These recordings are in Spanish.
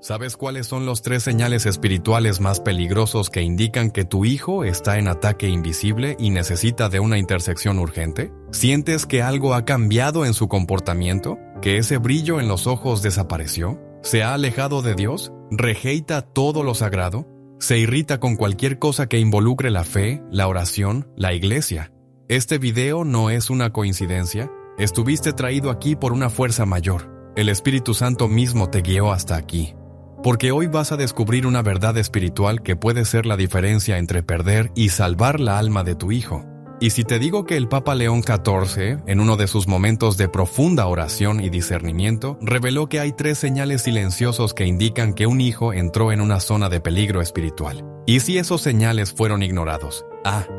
¿Sabes cuáles son los 3 señales espirituales más peligrosos que indican que tu hijo está en ataque invisible y necesita de una intersección urgente? ¿Sientes que algo ha cambiado en su comportamiento? ¿Que ese brillo en los ojos desapareció? ¿Se ha alejado de Dios? ¿Rejeita todo lo sagrado? ¿Se irrita con cualquier cosa que involucre la fe, la oración, la iglesia? Este video no es una coincidencia. Estuviste traído aquí por una fuerza mayor. El Espíritu Santo mismo te guió hasta aquí. Porque hoy vas a descubrir una verdad espiritual que puede ser la diferencia entre perder y salvar la alma de tu hijo. Y si te digo que el Papa León XIV, en uno de sus momentos de profunda oración y discernimiento, reveló que hay 3 señales silenciosos que indican que un hijo entró en una zona de peligro espiritual. ¿Y si esos señales fueron ignorados?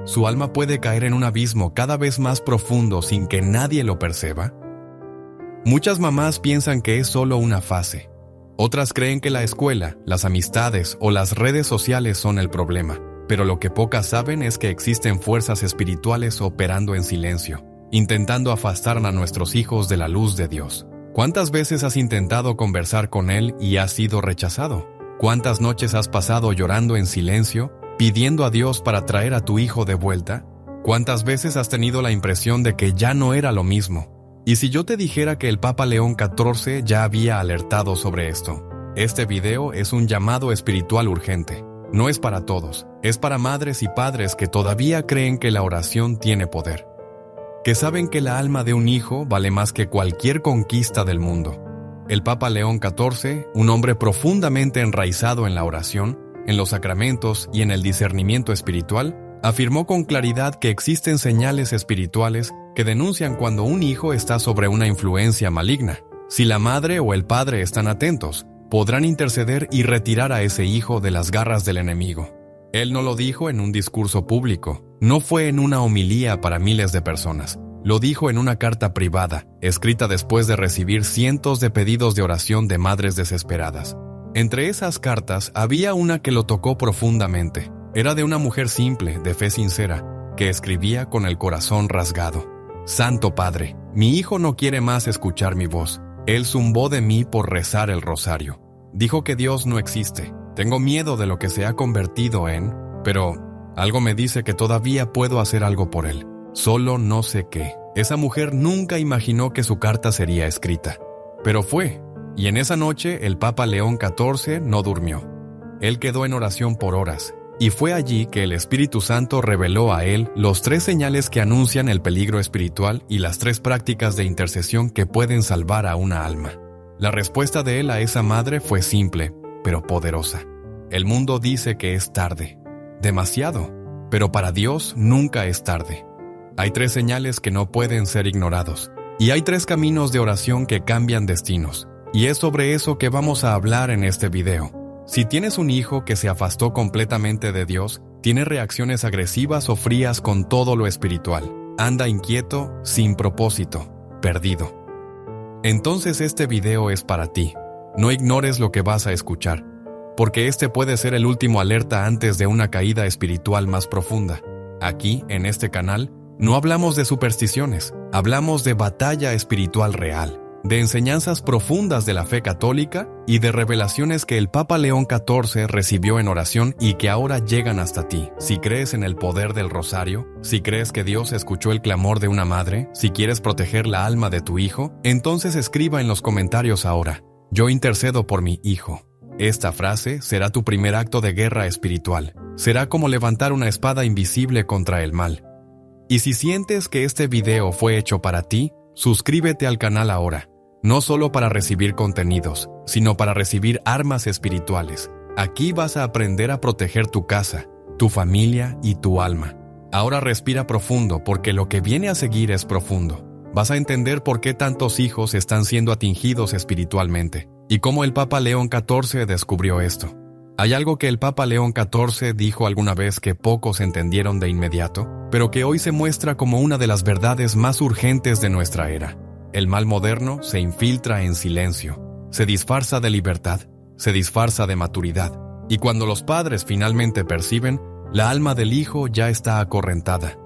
Su alma puede caer en un abismo cada vez más profundo sin que nadie lo perciba. Muchas mamás piensan que es solo una fase. Otras creen que la escuela, las amistades o las redes sociales son el problema, pero lo que pocas saben es que existen fuerzas espirituales operando en silencio, intentando afastar a nuestros hijos de la luz de Dios. ¿Cuántas veces has intentado conversar con Él y has sido rechazado? ¿Cuántas noches has pasado llorando en silencio, pidiendo a Dios para traer a tu hijo de vuelta? ¿Cuántas veces has tenido la impresión de que ya no era lo mismo? Y si yo te dijera que el Papa León XIV ya había alertado sobre esto. Este video es un llamado espiritual urgente. No es para todos, es para madres y padres que todavía creen que la oración tiene poder. Que saben que la alma de un hijo vale más que cualquier conquista del mundo. El Papa León XIV, un hombre profundamente enraizado en la oración, en los sacramentos y en el discernimiento espiritual, afirmó con claridad que existen señales espirituales que denuncian cuando un hijo está sobre una influencia maligna. Si la madre o el padre están atentos, podrán interceder y retirar a ese hijo de las garras del enemigo. Él no lo dijo en un discurso público, no fue en una homilía para miles de personas. Lo dijo en una carta privada, escrita después de recibir cientos de pedidos de oración de madres desesperadas. Entre esas cartas había una que lo tocó profundamente. Era de una mujer simple, de fe sincera, que escribía con el corazón rasgado. Santo Padre, mi hijo no quiere más escuchar mi voz. Él zumbó de mí por rezar el rosario. Dijo que Dios no existe. Tengo miedo de lo que se ha convertido en, pero algo me dice que todavía puedo hacer algo por él. Solo no sé qué. Esa mujer nunca imaginó que su carta sería escrita. Pero fue, y en esa noche el Papa León XIV no durmió. Él quedó en oración por horas. Y fue allí que el Espíritu Santo reveló a él los 3 señales que anuncian el peligro espiritual y las 3 prácticas de intercesión que pueden salvar a una alma. La respuesta de él a esa madre fue simple, pero poderosa. El mundo dice que es tarde, demasiado, pero para Dios nunca es tarde. Hay 3 señales que no pueden ser ignorados, y hay 3 caminos de oración que cambian destinos, y es sobre eso que vamos a hablar en este video. Si tienes un hijo que se afastó completamente de Dios, tiene reacciones agresivas o frías con todo lo espiritual, anda inquieto, sin propósito, perdido. Entonces este video es para ti. No ignores lo que vas a escuchar, porque este puede ser el último alerta antes de una caída espiritual más profunda. Aquí, en este canal, no hablamos de supersticiones, hablamos de batalla espiritual real, de enseñanzas profundas de la fe católica y de revelaciones que el Papa León XIV recibió en oración y que ahora llegan hasta ti. Si crees en el poder del rosario, si crees que Dios escuchó el clamor de una madre, si quieres proteger la alma de tu hijo, entonces escriba en los comentarios ahora: yo intercedo por mi hijo. Esta frase será tu primer acto de guerra espiritual. Será como levantar una espada invisible contra el mal. Y si sientes que este video fue hecho para ti, suscríbete al canal ahora. No solo para recibir contenidos, sino para recibir armas espirituales. Aquí vas a aprender a proteger tu casa, tu familia y tu alma. Ahora respira profundo porque lo que viene a seguir es profundo. Vas a entender por qué tantos hijos están siendo atingidos espiritualmente y cómo el Papa León XIV descubrió esto. Hay algo que el Papa León XIV dijo alguna vez que pocos entendieron de inmediato, pero que hoy se muestra como una de las verdades más urgentes de nuestra era. El mal moderno se infiltra en silencio, se disfarza de libertad, se disfarza de maturidad, y cuando los padres finalmente perciben, la alma del hijo ya está acorrentada.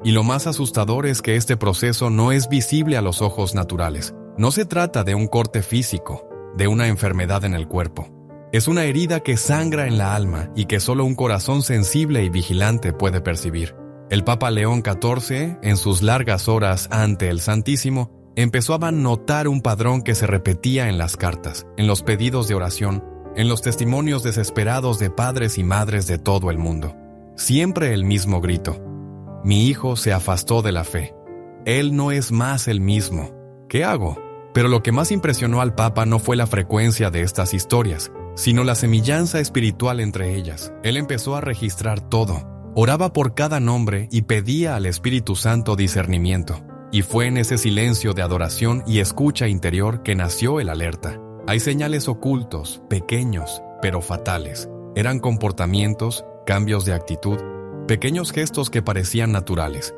Y lo más asustador es que este proceso no es visible a los ojos naturales. No se trata de un corte físico, de una enfermedad en el cuerpo. Es una herida que sangra en la alma y que solo un corazón sensible y vigilante puede percibir. El Papa León XIV, en sus largas horas ante el Santísimo, empezó a notar un padrón que se repetía en las cartas, en los pedidos de oración, en los testimonios desesperados de padres y madres de todo el mundo. Siempre el mismo grito: mi hijo se afastó de la fe. Él no es más el mismo. ¿Qué hago? Pero lo que más impresionó al Papa no fue la frecuencia de estas historias, sino la semejanza espiritual entre ellas. Él empezó a registrar todo, oraba por cada nombre y pedía al Espíritu Santo discernimiento. Y fue en ese silencio de adoración y escucha interior que nació el alerta. Hay señales ocultos, pequeños, pero fatales. Eran comportamientos, cambios de actitud, pequeños gestos que parecían naturales.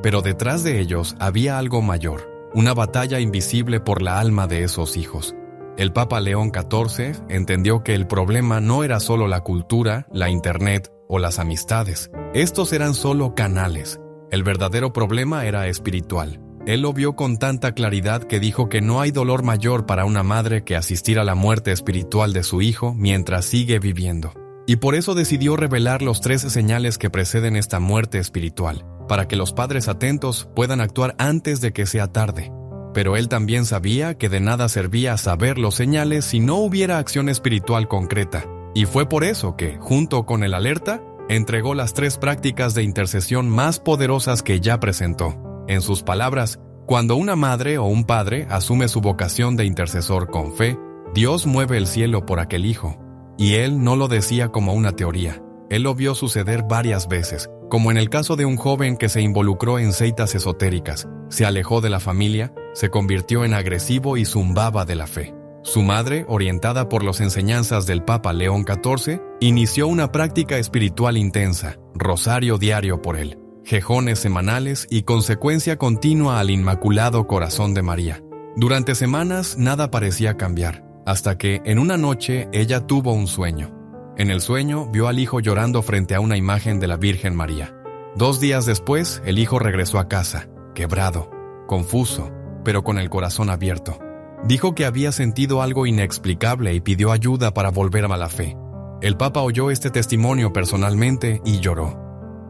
Pero detrás de ellos había algo mayor, una batalla invisible por la alma de esos hijos. El Papa León XIV entendió que el problema no era solo la cultura, la internet o las amistades. Estos eran solo canales. El verdadero problema era espiritual. Él lo vio con tanta claridad que dijo que no hay dolor mayor para una madre que asistir a la muerte espiritual de su hijo mientras sigue viviendo. Y por eso decidió revelar los 13 señales que preceden esta muerte espiritual, para que los padres atentos puedan actuar antes de que sea tarde. Pero él también sabía que de nada servía saber los señales si no hubiera acción espiritual concreta. Y fue por eso que, junto con el alerta, entregó las 3 prácticas de intercesión más poderosas que ya presentó. En sus palabras, cuando una madre o un padre asume su vocación de intercesor con fe, Dios mueve el cielo por aquel hijo. Y él no lo decía como una teoría. Él lo vio suceder varias veces, como en el caso de un joven que se involucró en sectas esotéricas, se alejó de la familia, se convirtió en agresivo y zumbaba de la fe. Su madre, orientada por las enseñanzas del Papa León XIV, inició una práctica espiritual intensa, rosario diario por él, jejones semanales y consecuencia continua al Inmaculado Corazón de María. Durante semanas nada parecía cambiar, hasta que en una noche ella tuvo un sueño. En el sueño vio al hijo llorando frente a una imagen de la Virgen María. 2 días después, el hijo regresó a casa, quebrado, confuso, pero con el corazón abierto. Dijo que había sentido algo inexplicable y pidió ayuda para volver a la fe. El Papa oyó este testimonio personalmente y lloró,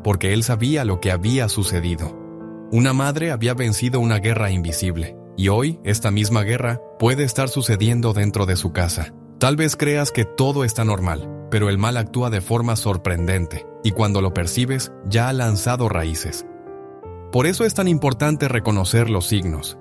porque él sabía lo que había sucedido. Una madre había vencido una guerra invisible, y hoy esta misma guerra puede estar sucediendo dentro de su casa. Tal vez creas que todo está normal, pero el mal actúa de forma sorprendente, y cuando lo percibes, ya ha lanzado raíces. Por eso es tan importante reconocer los signos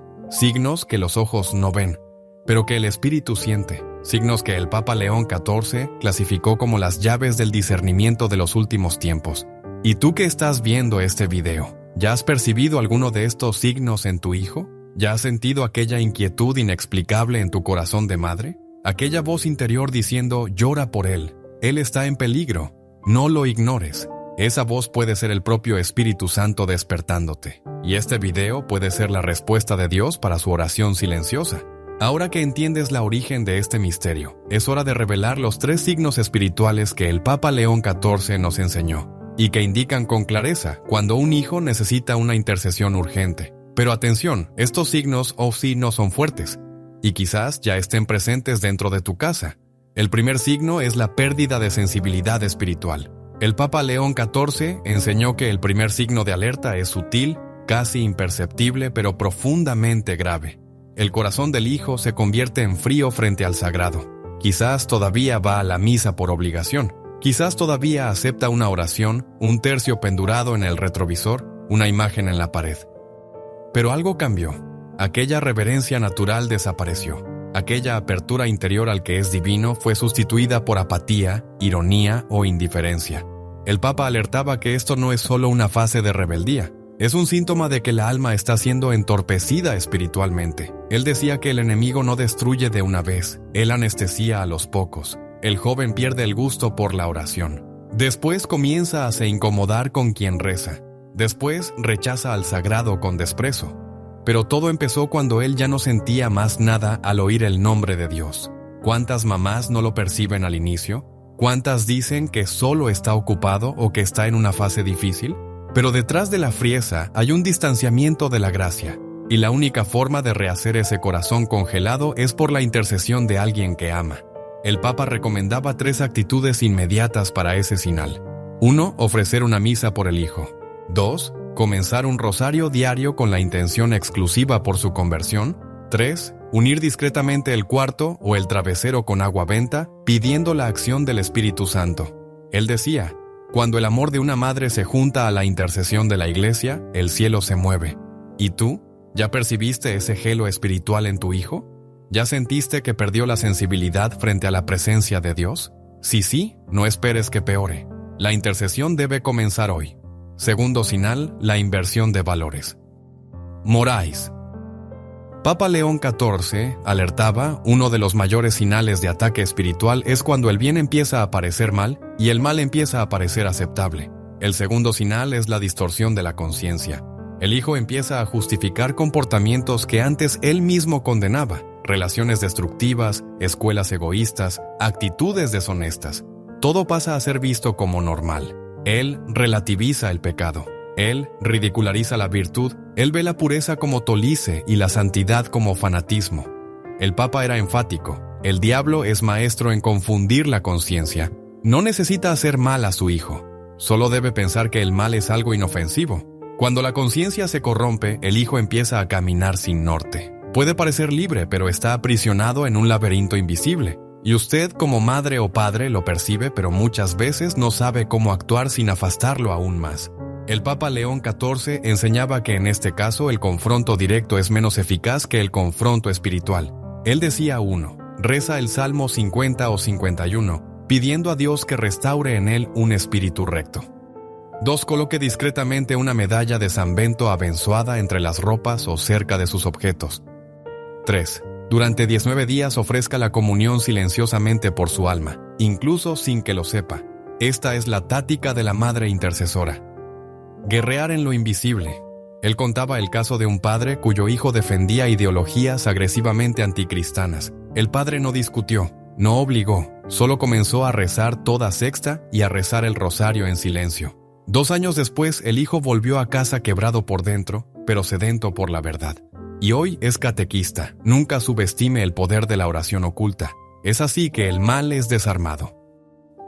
que los ojos no ven, pero que el espíritu siente, signos que el Papa León XIV clasificó como las llaves del discernimiento de los últimos tiempos. ¿Y tú que estás viendo este video, ya has percibido alguno de estos signos en tu hijo? ¿Ya has sentido aquella inquietud inexplicable en tu corazón de madre? Aquella voz interior diciendo, llora por él, él está en peligro, no lo ignores. Esa voz puede ser el propio Espíritu Santo despertándote, y este video puede ser la respuesta de Dios para su oración silenciosa. Ahora que entiendes la origen de este misterio, es hora de revelar los 3 signos espirituales que el Papa León XIV nos enseñó, y que indican con clareza cuando un hijo necesita una intercesión urgente. Pero atención, estos signos sí no son fuertes, y quizás ya estén presentes dentro de tu casa. El primer signo es la pérdida de sensibilidad espiritual. El Papa León XIV enseñó que el primer signo de alerta es sutil, casi imperceptible, pero profundamente grave. El corazón del hijo se convierte en frío frente al sagrado. Quizás todavía va a la misa por obligación. Quizás todavía acepta una oración, un tercio pendurado en el retrovisor, una imagen en la pared. Pero algo cambió. Aquella reverencia natural desapareció. Aquella apertura interior al que es divino fue sustituida por apatía, ironía o indiferencia. El Papa alertaba que esto no es solo una fase de rebeldía, es un síntoma de que la alma está siendo entorpecida espiritualmente. Él decía que el enemigo no destruye de una vez, él anestesia a los pocos. El joven pierde el gusto por la oración. Después comienza a se incomodar con quien reza. Después rechaza al sagrado con desprecio. Pero todo empezó cuando él ya no sentía más nada al oír el nombre de Dios. ¿Cuántas mamás no lo perciben al inicio? ¿Cuántas dicen que solo está ocupado o que está en una fase difícil? Pero detrás de la frieza hay un distanciamiento de la gracia, y la única forma de rehacer ese corazón congelado es por la intercesión de alguien que ama. El Papa recomendaba 3 actitudes inmediatas para ese sinal. 1. Ofrecer una misa por el hijo. 2. Comenzar un rosario diario con la intención exclusiva por su conversión. 3. Unir discretamente el cuarto o el travesero con agua benta, pidiendo la acción del Espíritu Santo. Él decía, cuando el amor de una madre se junta a la intercesión de la Iglesia, el cielo se mueve. ¿Y tú? ¿Ya percibiste ese gelo espiritual en tu hijo? ¿Ya sentiste que perdió la sensibilidad frente a la presencia de Dios? Si sí, no esperes que peore. La intercesión debe comenzar hoy. Segundo sinal, la inversión de valores. Moráis. Papa León XIV alertaba, uno de los mayores señales de ataque espiritual es cuando el bien empieza a parecer mal y el mal empieza a parecer aceptable. El segundo señal es la distorsión de la conciencia. El hijo empieza a justificar comportamientos que antes él mismo condenaba, relaciones destructivas, escuelas egoístas, actitudes deshonestas. Todo pasa a ser visto como normal. Él relativiza el pecado. Él ridiculariza la virtud. Él ve la pureza como tolice y la santidad como fanatismo. El Papa era enfático. El diablo es maestro en confundir la conciencia. No necesita hacer mal a su hijo. Solo debe pensar que el mal es algo inofensivo. Cuando la conciencia se corrompe, el hijo empieza a caminar sin norte. Puede parecer libre, pero está aprisionado en un laberinto invisible. Y usted, como madre o padre, lo percibe, pero muchas veces no sabe cómo actuar sin afastarlo aún más. El Papa León XIV enseñaba que en este caso el confronto directo es menos eficaz que el confronto espiritual. Él decía 1. Reza el Salmo 50 o 51, pidiendo a Dios que restaure en él un espíritu recto. 2. Coloque discretamente una medalla de San Bento abençoada entre las ropas o cerca de sus objetos. 3. Durante 19 días ofrezca la comunión silenciosamente por su alma, incluso sin que lo sepa. Esta es la táctica de la madre intercesora. Guerrear en lo invisible. Él contaba el caso de un padre cuyo hijo defendía ideologías agresivamente anticristianas. El padre no discutió, no obligó, solo comenzó a rezar toda sexta y a rezar el rosario en silencio. 2 años después, el hijo volvió a casa quebrado por dentro, pero sedento por la verdad. Y hoy es catequista. Nunca subestime el poder de la oración oculta. Es así que el mal es desarmado.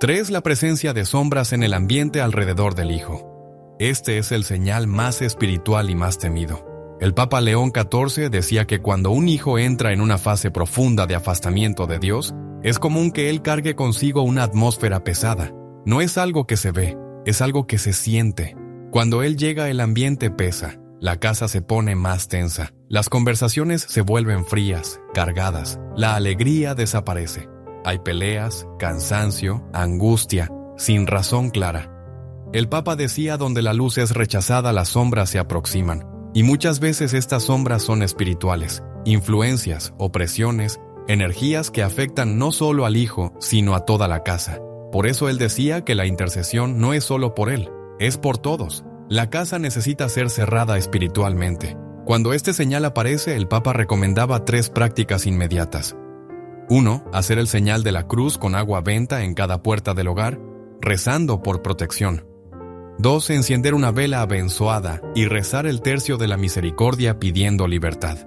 3. La presencia de sombras en el ambiente alrededor del hijo. Este es el señal más espiritual y más temido. El Papa León XIV decía que cuando un hijo entra en una fase profunda de afastamiento de Dios, es común que él cargue consigo una atmósfera pesada. No es algo que se ve, es algo que se siente. Cuando él llega, el ambiente pesa, la casa se pone más tensa, las conversaciones se vuelven frías, cargadas, la alegría desaparece. Hay peleas, cansancio, angustia, sin razón clara. El Papa decía, donde la luz es rechazada, las sombras se aproximan. Y muchas veces estas sombras son espirituales, influencias, opresiones, energías que afectan no solo al hijo, sino a toda la casa. Por eso él decía que la intercesión no es solo por él, es por todos. La casa necesita ser cerrada espiritualmente. Cuando este señal aparece, el Papa recomendaba 3 prácticas inmediatas. 1. Hacer el señal de la cruz con agua benta en cada puerta del hogar, rezando por protección. 2. Encender una vela abençoada y rezar el tercio de la misericordia pidiendo libertad.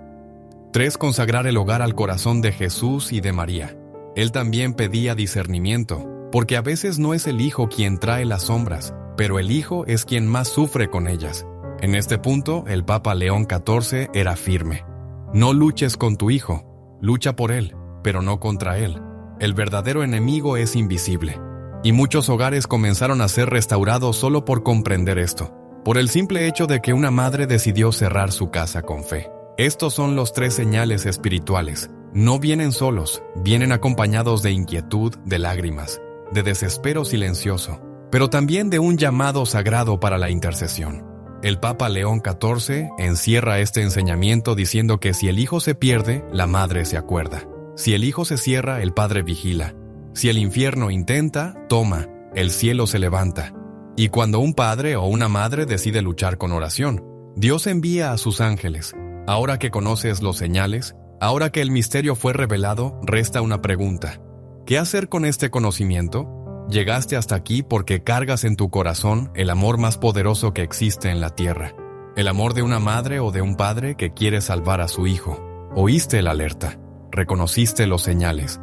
3. Consagrar el hogar al corazón de Jesús y de María. Él también pedía discernimiento, porque a veces no es el hijo quien trae las sombras, pero el hijo es quien más sufre con ellas. En este punto, el Papa León XIV era firme. No luches con tu hijo, lucha por él, pero no contra él. El verdadero enemigo es invisible. Y muchos hogares comenzaron a ser restaurados solo por comprender esto, por el simple hecho de que una madre decidió cerrar su casa con fe. Estos son los 3 señales espirituales. No vienen solos, vienen acompañados de inquietud, de lágrimas, de desespero silencioso, pero también de un llamado sagrado para la intercesión. El Papa León XIV encierra este enseñamiento diciendo que si el hijo se pierde, la madre se acuerda. Si el hijo se cierra, el padre vigila. Si el infierno intenta, toma, el cielo se levanta. Y cuando un padre o una madre decide luchar con oración, Dios envía a sus ángeles. Ahora que conoces los señales, ahora que el misterio fue revelado, resta una pregunta. ¿Qué hacer con este conocimiento? Llegaste hasta aquí porque cargas en tu corazón el amor más poderoso que existe en la tierra. El amor de una madre o de un padre que quiere salvar a su hijo. Oíste la alerta, reconociste los señales.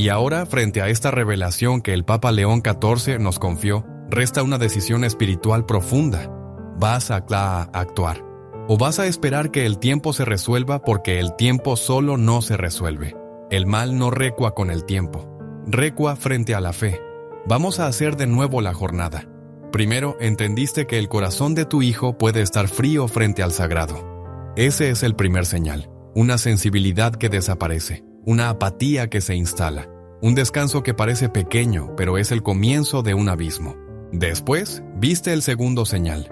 Y ahora, frente a esta revelación que el Papa León XIV nos confió, resta una decisión espiritual profunda. ¿Vas a actuar? ¿O vas a esperar que el tiempo se resuelva porque el tiempo solo no se resuelve? El mal no recua con el tiempo, recua frente a la fe. Vamos a hacer de nuevo la jornada. Primero, entendiste que el corazón de tu hijo puede estar frío frente al sagrado. Ese es el primer señal, una sensibilidad que desaparece, una apatía que se instala, un descanso que parece pequeño, pero es el comienzo de un abismo. Después, viste el segundo señal,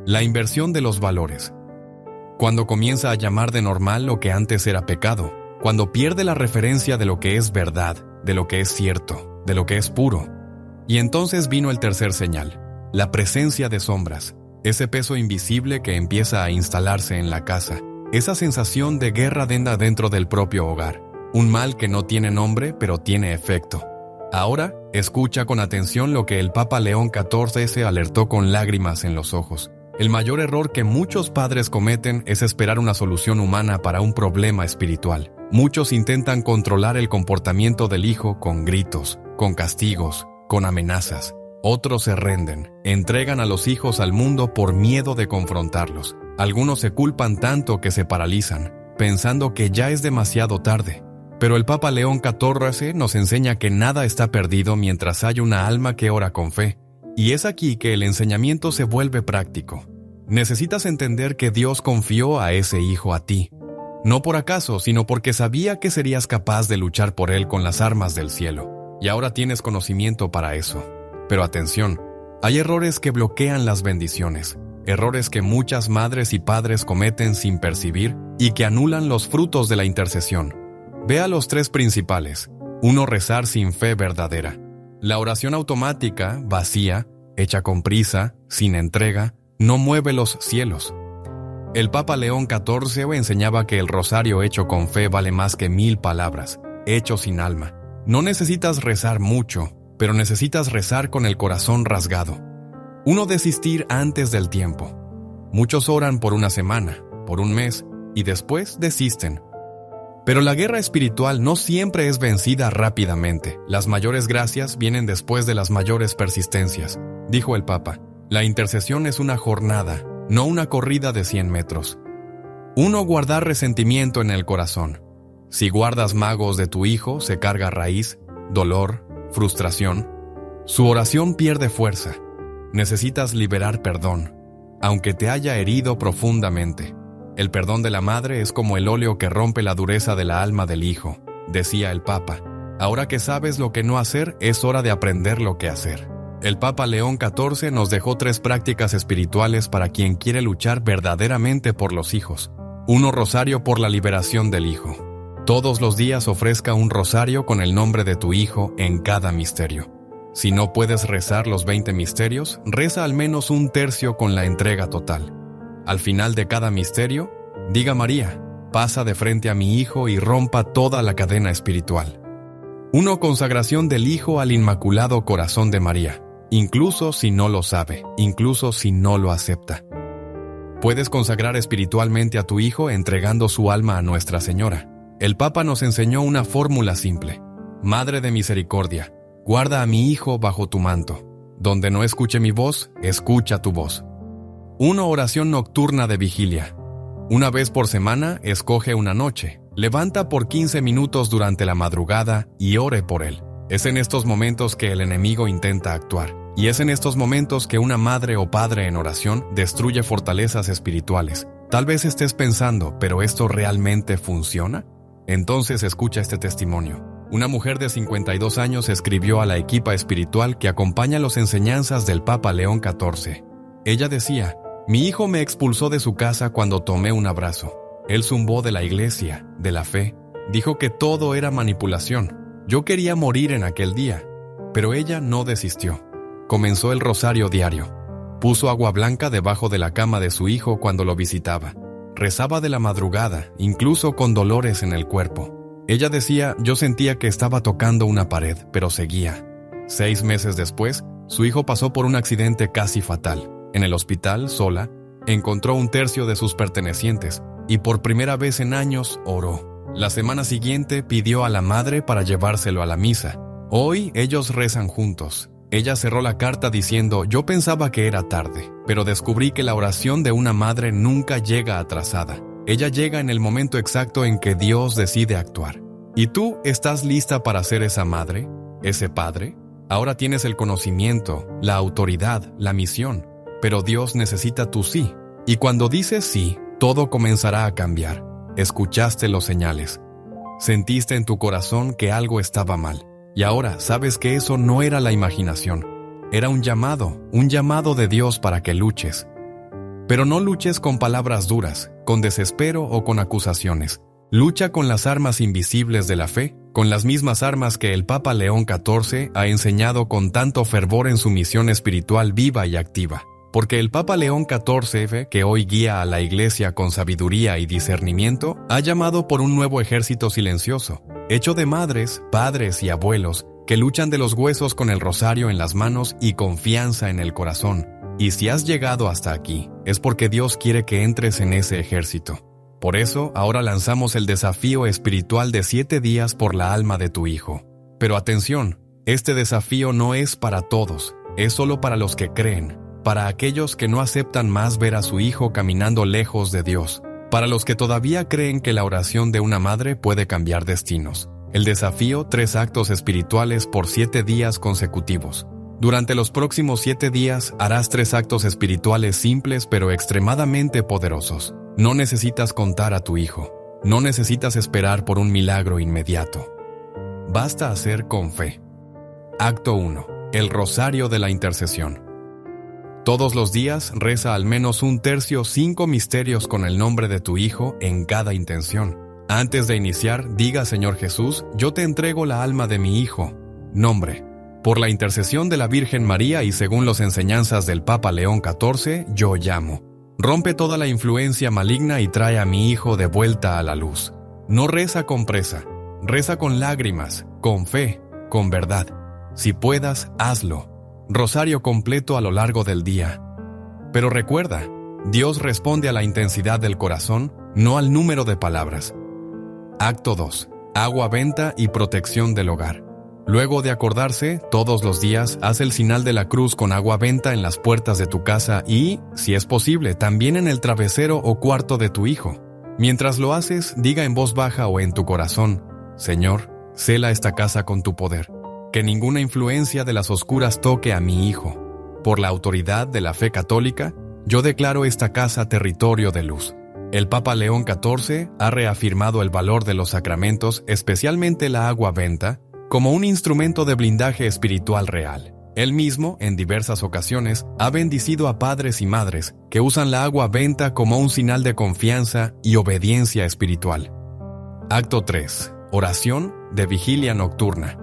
la inversión de los valores. Cuando comienza a llamar de normal lo que antes era pecado, cuando pierde la referencia de lo que es verdad, de lo que es cierto, de lo que es puro. Y entonces vino el tercer señal, la presencia de sombras, ese peso invisible que empieza a instalarse en la casa, esa sensación de guerra dentro del propio hogar, un mal que no tiene nombre pero tiene efecto. Ahora, escucha con atención lo que el Papa León XIV se alertó con lágrimas en los ojos. El mayor error que muchos padres cometen es esperar una solución humana para un problema espiritual. Muchos intentan controlar el comportamiento del hijo con gritos, con castigos, con amenazas. Otros se renden, entregan a los hijos al mundo por miedo de confrontarlos. Algunos se culpan tanto que se paralizan, pensando que ya es demasiado tarde. Pero el Papa León XIV nos enseña que nada está perdido mientras hay una alma que ora con fe. Y es aquí que el enseñamiento se vuelve práctico. Necesitas entender que Dios confió a ese hijo a ti. No por acaso, sino porque sabía que serías capaz de luchar por él con las armas del cielo. Y ahora tienes conocimiento para eso. Pero atención, hay errores que bloquean las bendiciones. Errores que muchas madres y padres cometen sin percibir y que anulan los frutos de la intercesión. Vea los tres principales. 1. Rezar sin fe verdadera. La oración automática, vacía, hecha con prisa, sin entrega, no mueve los cielos. El Papa León XIV enseñaba que el rosario hecho con fe vale más que 1000 palabras, hecho sin alma. No necesitas rezar mucho, pero necesitas rezar con el corazón rasgado. 1. Desistir antes del tiempo. Muchos oran por una semana, por un mes, y después desisten. Pero la guerra espiritual no siempre es vencida rápidamente. Las mayores gracias vienen después de las mayores persistencias. Dijo el Papa, la intercesión es una jornada, no una corrida de 100 metros. 1. Guardar resentimiento en el corazón. Si guardas magos de tu hijo, se carga raíz, dolor, frustración. Su oración pierde fuerza. Necesitas liberar perdón, aunque te haya herido profundamente. El perdón de la madre es como el óleo que rompe la dureza de la alma del hijo, decía el Papa. Ahora que sabes lo que no hacer, es hora de aprender lo que hacer. El Papa León XIV nos dejó 3 prácticas espirituales para quien quiere luchar verdaderamente por los hijos. 1. Rosario por la liberación del hijo. Todos los días ofrezca un rosario con el nombre de tu hijo en cada misterio. Si no puedes rezar los 20 misterios, reza al menos un tercio con la entrega total. Al final de cada misterio, diga María, pasa de frente a mi hijo y rompa toda la cadena espiritual. 1. Consagración del hijo al Inmaculado Corazón de María, incluso si no lo sabe, incluso si no lo acepta. Puedes consagrar espiritualmente a tu hijo entregando su alma a Nuestra Señora. El Papa nos enseñó una fórmula simple. Madre de misericordia, guarda a mi hijo bajo tu manto. Donde no escuche mi voz, escucha tu voz. 1. Oración nocturna de vigilia. Una vez por semana, escoge una noche. Levanta por 15 minutos durante la madrugada y ore por él. Es en estos momentos que el enemigo intenta actuar. Y es en estos momentos que una madre o padre en oración destruye fortalezas espirituales. Tal vez estés pensando, ¿pero esto realmente funciona? Entonces escucha este testimonio. Una mujer de 52 años escribió a la equipa espiritual que acompaña las enseñanzas del Papa León XIV. Ella decía, mi hijo me expulsó de su casa cuando tomé un abrazo. Él zumbó de la iglesia, de la fe. Dijo que todo era manipulación. Yo quería morir en aquel día, pero ella no desistió. Comenzó el rosario diario. Puso agua blanca debajo de la cama de su hijo cuando lo visitaba. Rezaba de la madrugada, incluso con dolores en el cuerpo. Ella decía, yo sentía que estaba tocando una pared, pero seguía. 6 meses después, su hijo pasó por un accidente casi fatal. En el hospital, sola, encontró un tercio de sus pertenecientes y por primera vez en años oró. La semana siguiente pidió a la madre para llevárselo a la misa. Hoy ellos rezan juntos. Ella cerró la carta diciendo: yo pensaba que era tarde, pero descubrí que la oración de una madre nunca llega atrasada. Ella llega en el momento exacto en que Dios decide actuar. ¿Y tú estás lista para ser esa madre, ese padre? Ahora tienes el conocimiento, la autoridad, la misión, pero Dios necesita tu sí. Y cuando dices sí, todo comenzará a cambiar. Escuchaste los señales. Sentiste en tu corazón que algo estaba mal. Y ahora sabes que eso no era la imaginación. Era un llamado de Dios para que luches. Pero no luches con palabras duras, con desespero o con acusaciones. Lucha con las armas invisibles de la fe, con las mismas armas que el Papa León XIV ha enseñado con tanto fervor en su misión espiritual viva y activa. Porque el Papa León XIV, que hoy guía a la Iglesia con sabiduría y discernimiento, ha llamado por un nuevo ejército silencioso, hecho de madres, padres y abuelos, que luchan de los huesos con el rosario en las manos y confianza en el corazón. Y si has llegado hasta aquí, es porque Dios quiere que entres en ese ejército. Por eso, ahora lanzamos el desafío espiritual de 7 días por la alma de tu hijo. Pero atención, este desafío no es para todos, es solo para los que creen. Para aquellos que no aceptan más ver a su hijo caminando lejos de Dios, para los que todavía creen que la oración de una madre puede cambiar destinos. El desafío: 3 actos espirituales por 7 días consecutivos. Durante los próximos 7 días harás 3 actos espirituales simples pero extremadamente poderosos. No necesitas contar a tu hijo, no necesitas esperar por un milagro inmediato. Basta hacer con fe. Acto 1. El rosario de la intercesión. Todos los días reza al menos 1/3 5 misterios con el nombre de tu hijo en cada intención. Antes de iniciar, diga: Señor Jesús, yo te entrego la alma de mi hijo. Nombre: por la intercesión de la Virgen María y según las enseñanzas del Papa León XIV, yo llamo. Rompe toda la influencia maligna y trae a mi hijo de vuelta a la luz. No reza con presa, reza con lágrimas, con fe, con verdad. Si puedas, hazlo. Rosario completo a lo largo del día. Pero recuerda, Dios responde a la intensidad del corazón, no al número de palabras. Acto 2. Agua benta y protección del hogar. Luego de acordarse, todos los días, haz el señal de la cruz con agua benta en las puertas de tu casa y, si es posible, también en el travesero o cuarto de tu hijo. Mientras lo haces, diga en voz baja o en tu corazón: Señor, cela esta casa con tu poder. Que ninguna influencia de las oscuras toque a mi hijo. Por la autoridad de la fe católica, yo declaro esta casa territorio de luz. El Papa León XIV ha reafirmado el valor de los sacramentos, especialmente la agua benta, como un instrumento de blindaje espiritual real. Él mismo, en diversas ocasiones, ha bendecido a padres y madres que usan la agua benta como un señal de confianza y obediencia espiritual. Acto 3. Oración de vigilia nocturna.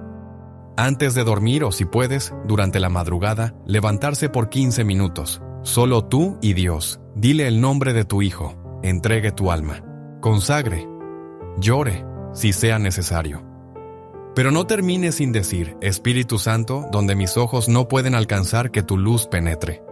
Antes de dormir o si puedes, durante la madrugada, levantarse por 15 minutos. Solo tú y Dios. Dile el nombre de tu hijo. Entregue tu alma. Consagre. Llore, si sea necesario. Pero no termine sin decir: Espíritu Santo, donde mis ojos no pueden alcanzar, que tu luz penetre.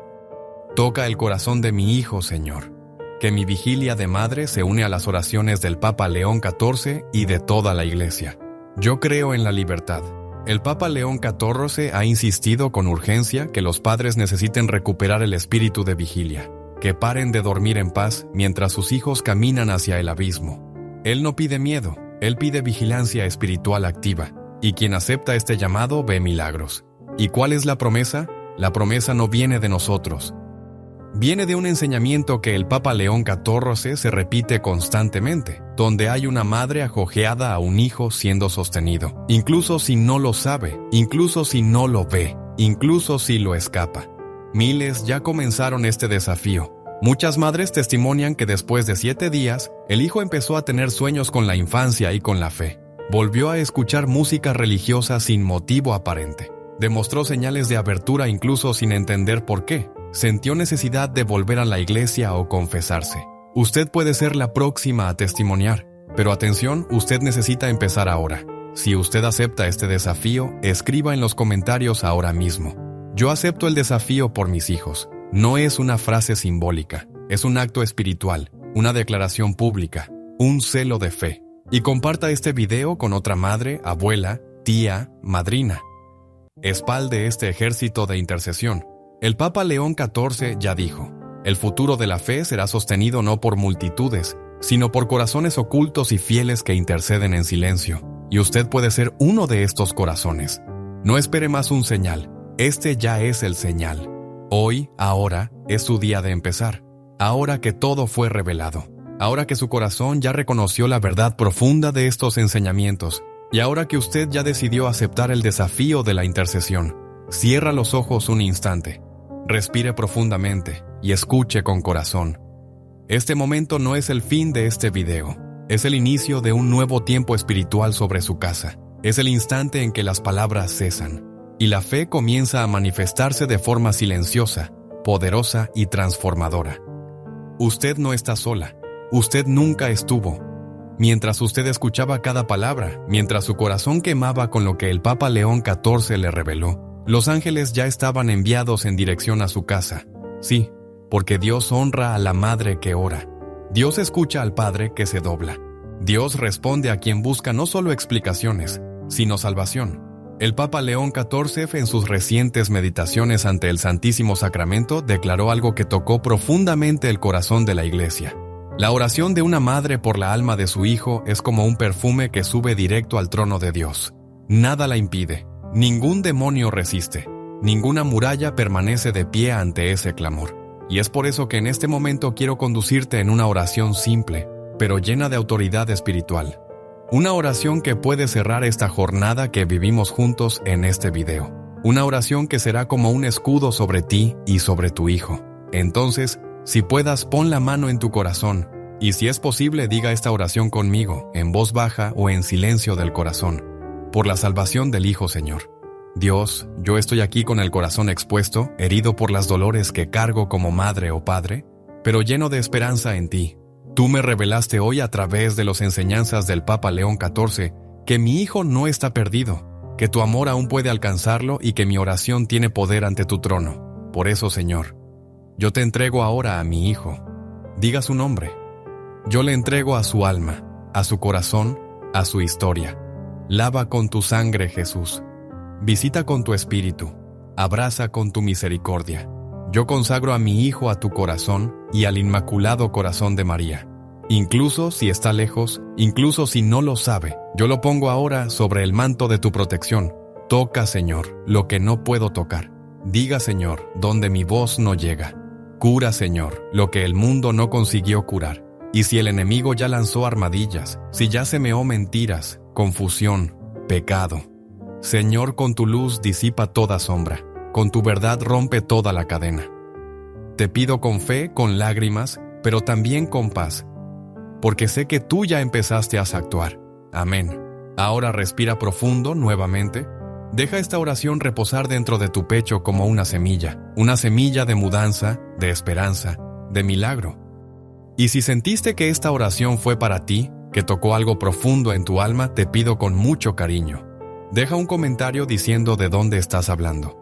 Toca el corazón de mi hijo, Señor. Que mi vigilia de madre se une a las oraciones del Papa León XIV y de toda la Iglesia. Yo creo en la libertad. El Papa León XIV ha insistido con urgencia que los padres necesiten recuperar el espíritu de vigilia, que paren de dormir en paz mientras sus hijos caminan hacia el abismo. Él no pide miedo, él pide vigilancia espiritual activa, y quien acepta este llamado ve milagros. ¿Y cuál es la promesa? La promesa no viene de nosotros. Viene de un enseñamiento que el Papa León XIV se repite constantemente, donde hay una madre acojeada a un hijo siendo sostenido, incluso si no lo sabe, incluso si no lo ve, incluso si lo escapa. Miles ya comenzaron este desafío. Muchas madres testimonian que después de 7 días, el hijo empezó a tener sueños con la infancia y con la fe. Volvió a escuchar música religiosa sin motivo aparente. Demostró señales de abertura incluso sin entender por qué. Sintió necesidad de volver a la iglesia o confesarse. Usted puede ser la próxima a testimoniar, pero atención, usted necesita empezar ahora. Si usted acepta este desafío, escriba en los comentarios ahora mismo: yo acepto el desafío por mis hijos. No es una frase simbólica, es un acto espiritual, una declaración pública, un celo de fe. y comparta este video con otra madre, abuela, tía, madrina. Espalde este ejército de intercesión. El Papa León XIV ya dijo: el futuro de la fe será sostenido no por multitudes, sino por corazones ocultos y fieles que interceden en silencio. Y usted puede ser uno de estos corazones. No espere más un señal. Este ya es el señal. Hoy, ahora, es su día de empezar. Ahora que todo fue revelado. Ahora que su corazón ya reconoció la verdad profunda de estos enseñamientos. Y ahora que usted ya decidió aceptar el desafío de la intercesión. Cierra los ojos un instante. Respire profundamente y escuche con corazón. Este momento no es el fin de este video. Es el inicio de un nuevo tiempo espiritual sobre su casa. Es el instante en que las palabras cesan y la fe comienza a manifestarse de forma silenciosa, poderosa y transformadora. Usted no está sola. Usted nunca estuvo. Mientras usted escuchaba cada palabra, mientras su corazón quemaba con lo que el Papa León XIV le reveló, los ángeles ya estaban enviados en dirección a su casa. Sí, porque Dios honra a la madre que ora. Dios escucha al padre que se dobla. Dios responde a quien busca no solo explicaciones, sino salvación. El Papa León XIV, en sus recientes meditaciones ante el Santísimo Sacramento, declaró algo que tocó profundamente el corazón de la Iglesia. La oración de una madre por la alma de su hijo es como un perfume que sube directo al trono de Dios. Nada la impide, ningún demonio resiste, ninguna muralla permanece de pie ante ese clamor. Y es por eso que en este momento quiero conducirte en una oración simple, pero llena de autoridad espiritual. Una oración que puede cerrar esta jornada que vivimos juntos en este video. Una oración que será como un escudo sobre ti y sobre tu hijo. Entonces, si puedas, pon la mano en tu corazón, y si es posible, diga esta oración conmigo, en voz baja o en silencio del corazón. Por la salvación del Hijo, Señor. Dios, yo estoy aquí con el corazón expuesto, herido por las dolores que cargo como madre o padre, pero lleno de esperanza en ti. Tú me revelaste hoy a través de las enseñanzas del Papa León XIV que mi hijo no está perdido, que tu amor aún puede alcanzarlo y que mi oración tiene poder ante tu trono. Por eso, Señor, yo te entrego ahora a mi hijo. Diga su nombre. Yo le entrego a su alma, a su corazón, a su historia. Lava con tu sangre, Jesús. Visita con tu espíritu. Abraza con tu misericordia. Yo consagro a mi hijo a tu corazón y al Inmaculado Corazón de María. Incluso si está lejos, incluso si no lo sabe, yo lo pongo ahora sobre el manto de tu protección. Toca, Señor, lo que no puedo tocar. Diga, Señor, donde mi voz no llega. Cura, Señor, lo que el mundo no consiguió curar. Y si el enemigo ya lanzó armadillas, si ya semeó mentiras, confusión, pecado, Señor, con tu luz disipa toda sombra. Con tu verdad rompe toda la cadena. Te pido con fe, con lágrimas, pero también con paz, porque sé que tú ya empezaste a actuar. Amén. Ahora respira profundo nuevamente. Deja esta oración reposar dentro de tu pecho como una semilla de mudanza, de esperanza, de milagro. Y si sentiste que esta oración fue para ti, que tocó algo profundo en tu alma, te pido con mucho cariño. Deja un comentario diciendo de dónde estás hablando.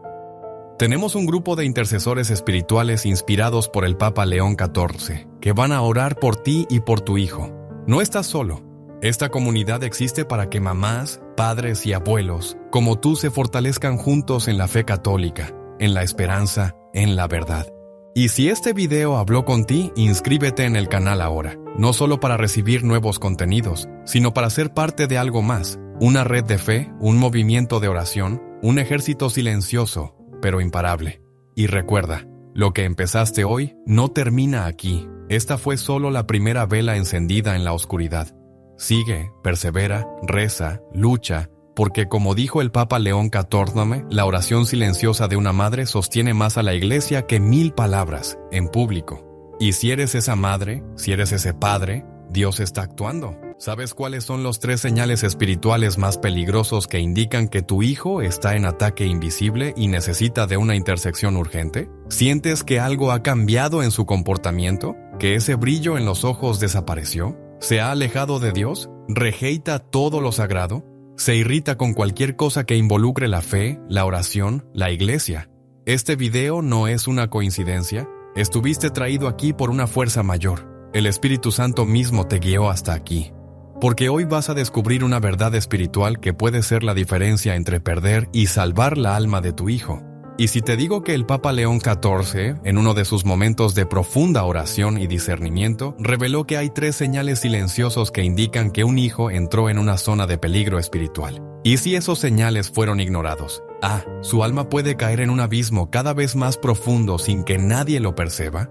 Tenemos un grupo de intercesores espirituales inspirados por el Papa León XIV, que van a orar por ti y por tu hijo. No estás solo. Esta comunidad existe para que mamás, padres y abuelos, como tú, se fortalezcan juntos en la fe católica, en la esperanza, en la verdad. Y si este video habló con ti, inscríbete en el canal ahora, no solo para recibir nuevos contenidos, sino para ser parte de algo más, una red de fe, un movimiento de oración, un ejército silencioso, pero imparable. Y recuerda, lo que empezaste hoy no termina aquí. Esta fue solo la primera vela encendida en la oscuridad. Sigue, persevera, reza, lucha, porque como dijo el Papa León XIV, la oración silenciosa de una madre sostiene más a la Iglesia que 1000 palabras, en público. Y si eres esa madre, si eres ese padre, Dios está actuando. ¿Sabes cuáles son los 3 señales espirituales más peligrosos que indican que tu hijo está en ataque invisible y necesita de una intersección urgente? ¿Sientes que algo ha cambiado en su comportamiento? ¿Que ese brillo en los ojos desapareció? ¿Se ha alejado de Dios? ¿Rejeita todo lo sagrado? ¿Se irrita con cualquier cosa que involucre la fe, la oración, la iglesia? Este video no es una coincidencia. Estuviste traído aquí por una fuerza mayor. El Espíritu Santo mismo te guió hasta aquí. porque hoy vas a descubrir una verdad espiritual que puede ser la diferencia entre perder y salvar la alma de tu hijo. Y si te digo que el Papa León XIV, en uno de sus momentos de profunda oración y discernimiento, reveló que hay 3 señales silenciosos que indican que un hijo entró en una zona de peligro espiritual. ¿Y si esos señales fueron ignorados? A. Su alma puede caer en un abismo cada vez más profundo sin que nadie lo perciba.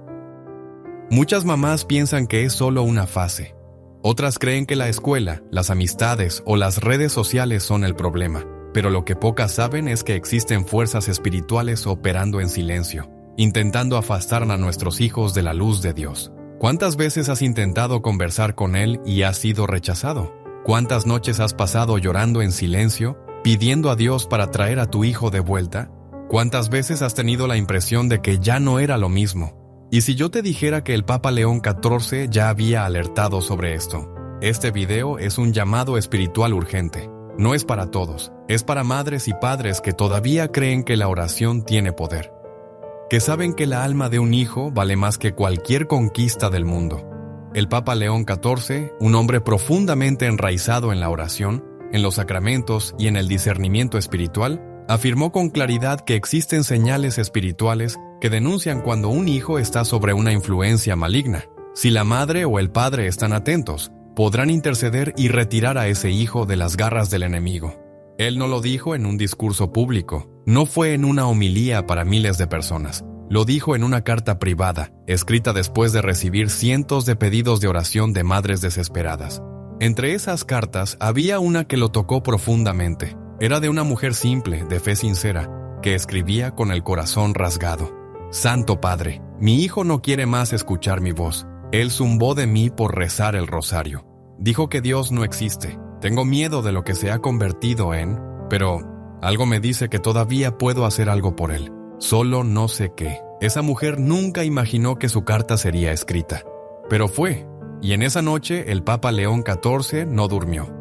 Muchas mamás piensan que es solo una fase. Otras creen que la escuela, las amistades o las redes sociales son el problema. Pero lo que pocas saben es que existen fuerzas espirituales operando en silencio, intentando afastar a nuestros hijos de la luz de Dios. ¿Cuántas veces has intentado conversar con Él y has sido rechazado? ¿Cuántas noches has pasado llorando en silencio, pidiendo a Dios para traer a tu hijo de vuelta? ¿Cuántas veces has tenido la impresión de que ya no era lo mismo? Y si yo te dijera que el Papa León XIV ya había alertado sobre esto. Este video es un llamado espiritual urgente. No es para todos, es para madres y padres que todavía creen que la oración tiene poder. Que saben que la alma de un hijo vale más que cualquier conquista del mundo. El Papa León XIV, un hombre profundamente enraizado en la oración, en los sacramentos y en el discernimiento espiritual, afirmó con claridad que existen señales espirituales que denuncian cuando un hijo está sobre una influencia maligna. Si la madre o el padre están atentos, podrán interceder y retirar a ese hijo de las garras del enemigo. Él no lo dijo en un discurso público, no fue en una homilía para miles de personas. Lo dijo en una carta privada, escrita después de recibir cientos de pedidos de oración de madres desesperadas. Entre esas cartas había una que lo tocó profundamente. Era de una mujer simple, de fe sincera, que escribía con el corazón rasgado. Santo Padre, mi hijo no quiere más escuchar mi voz. Él zumbó de mí por rezar el rosario. Dijo que Dios no existe. Tengo miedo de lo que se ha convertido en, pero algo me dice que todavía puedo hacer algo por él. Solo no sé qué. Esa mujer nunca imaginó que su carta sería escrita. Pero fue, y en esa noche el Papa León XIV no durmió.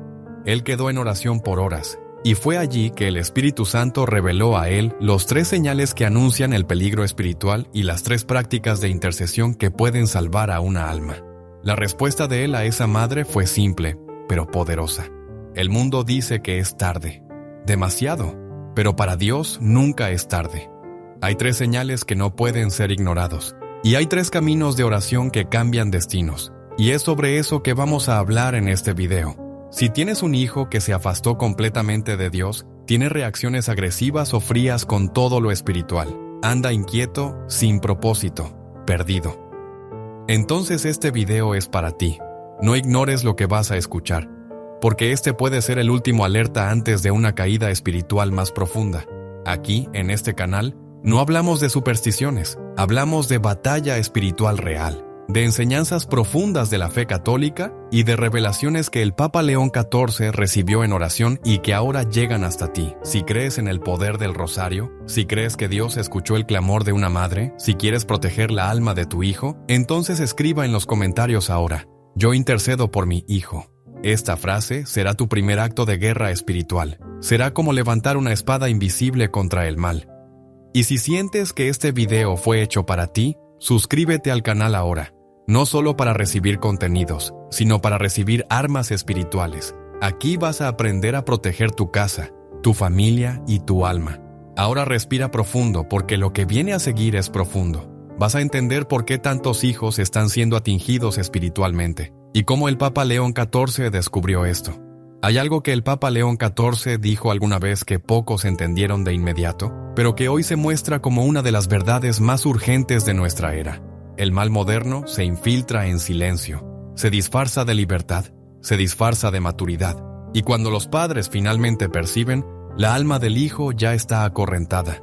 Él quedó en oración por horas, y fue allí que el Espíritu Santo reveló a él los 3 señales que anuncian el peligro espiritual y las 3 prácticas de intercesión que pueden salvar a una alma. La respuesta de él a esa madre fue simple, pero poderosa. El mundo dice que es tarde, demasiado, pero para Dios nunca es tarde. Hay 3 señales que no pueden ser ignorados, y hay 3 caminos de oración que cambian destinos, y es sobre eso que vamos a hablar en este video. Si tienes un hijo que se afastó completamente de Dios, tiene reacciones agresivas o frías con todo lo espiritual, anda inquieto, sin propósito, perdido. Entonces este video es para ti. No ignores lo que vas a escuchar, porque este puede ser el último alerta antes de una caída espiritual más profunda. Aquí, en este canal, no hablamos de supersticiones, hablamos de batalla espiritual real, de enseñanzas profundas de la fe católica y de revelaciones que el Papa León XIV recibió en oración y que ahora llegan hasta ti. Si crees en el poder del rosario, si crees que Dios escuchó el clamor de una madre, si quieres proteger la alma de tu hijo, entonces escriba en los comentarios ahora: yo intercedo por mi hijo. Esta frase será tu primer acto de guerra espiritual. Será como levantar una espada invisible contra el mal. Y si sientes que este video fue hecho para ti, suscríbete al canal ahora, no solo para recibir contenidos, sino para recibir armas espirituales. Aquí vas a aprender a proteger tu casa, tu familia y tu alma. Ahora respira profundo porque lo que viene a seguir es profundo. Vas a entender por qué tantos hijos están siendo atingidos espiritualmente y cómo el Papa León XIV descubrió esto. Hay algo que el Papa León XIV dijo alguna vez que pocos entendieron de inmediato, pero que hoy se muestra como una de las verdades más urgentes de nuestra era. El mal moderno se infiltra en silencio, se disfarza de libertad, se disfarza de maturidad, y cuando los padres finalmente perciben, la alma del hijo ya está acorrentada.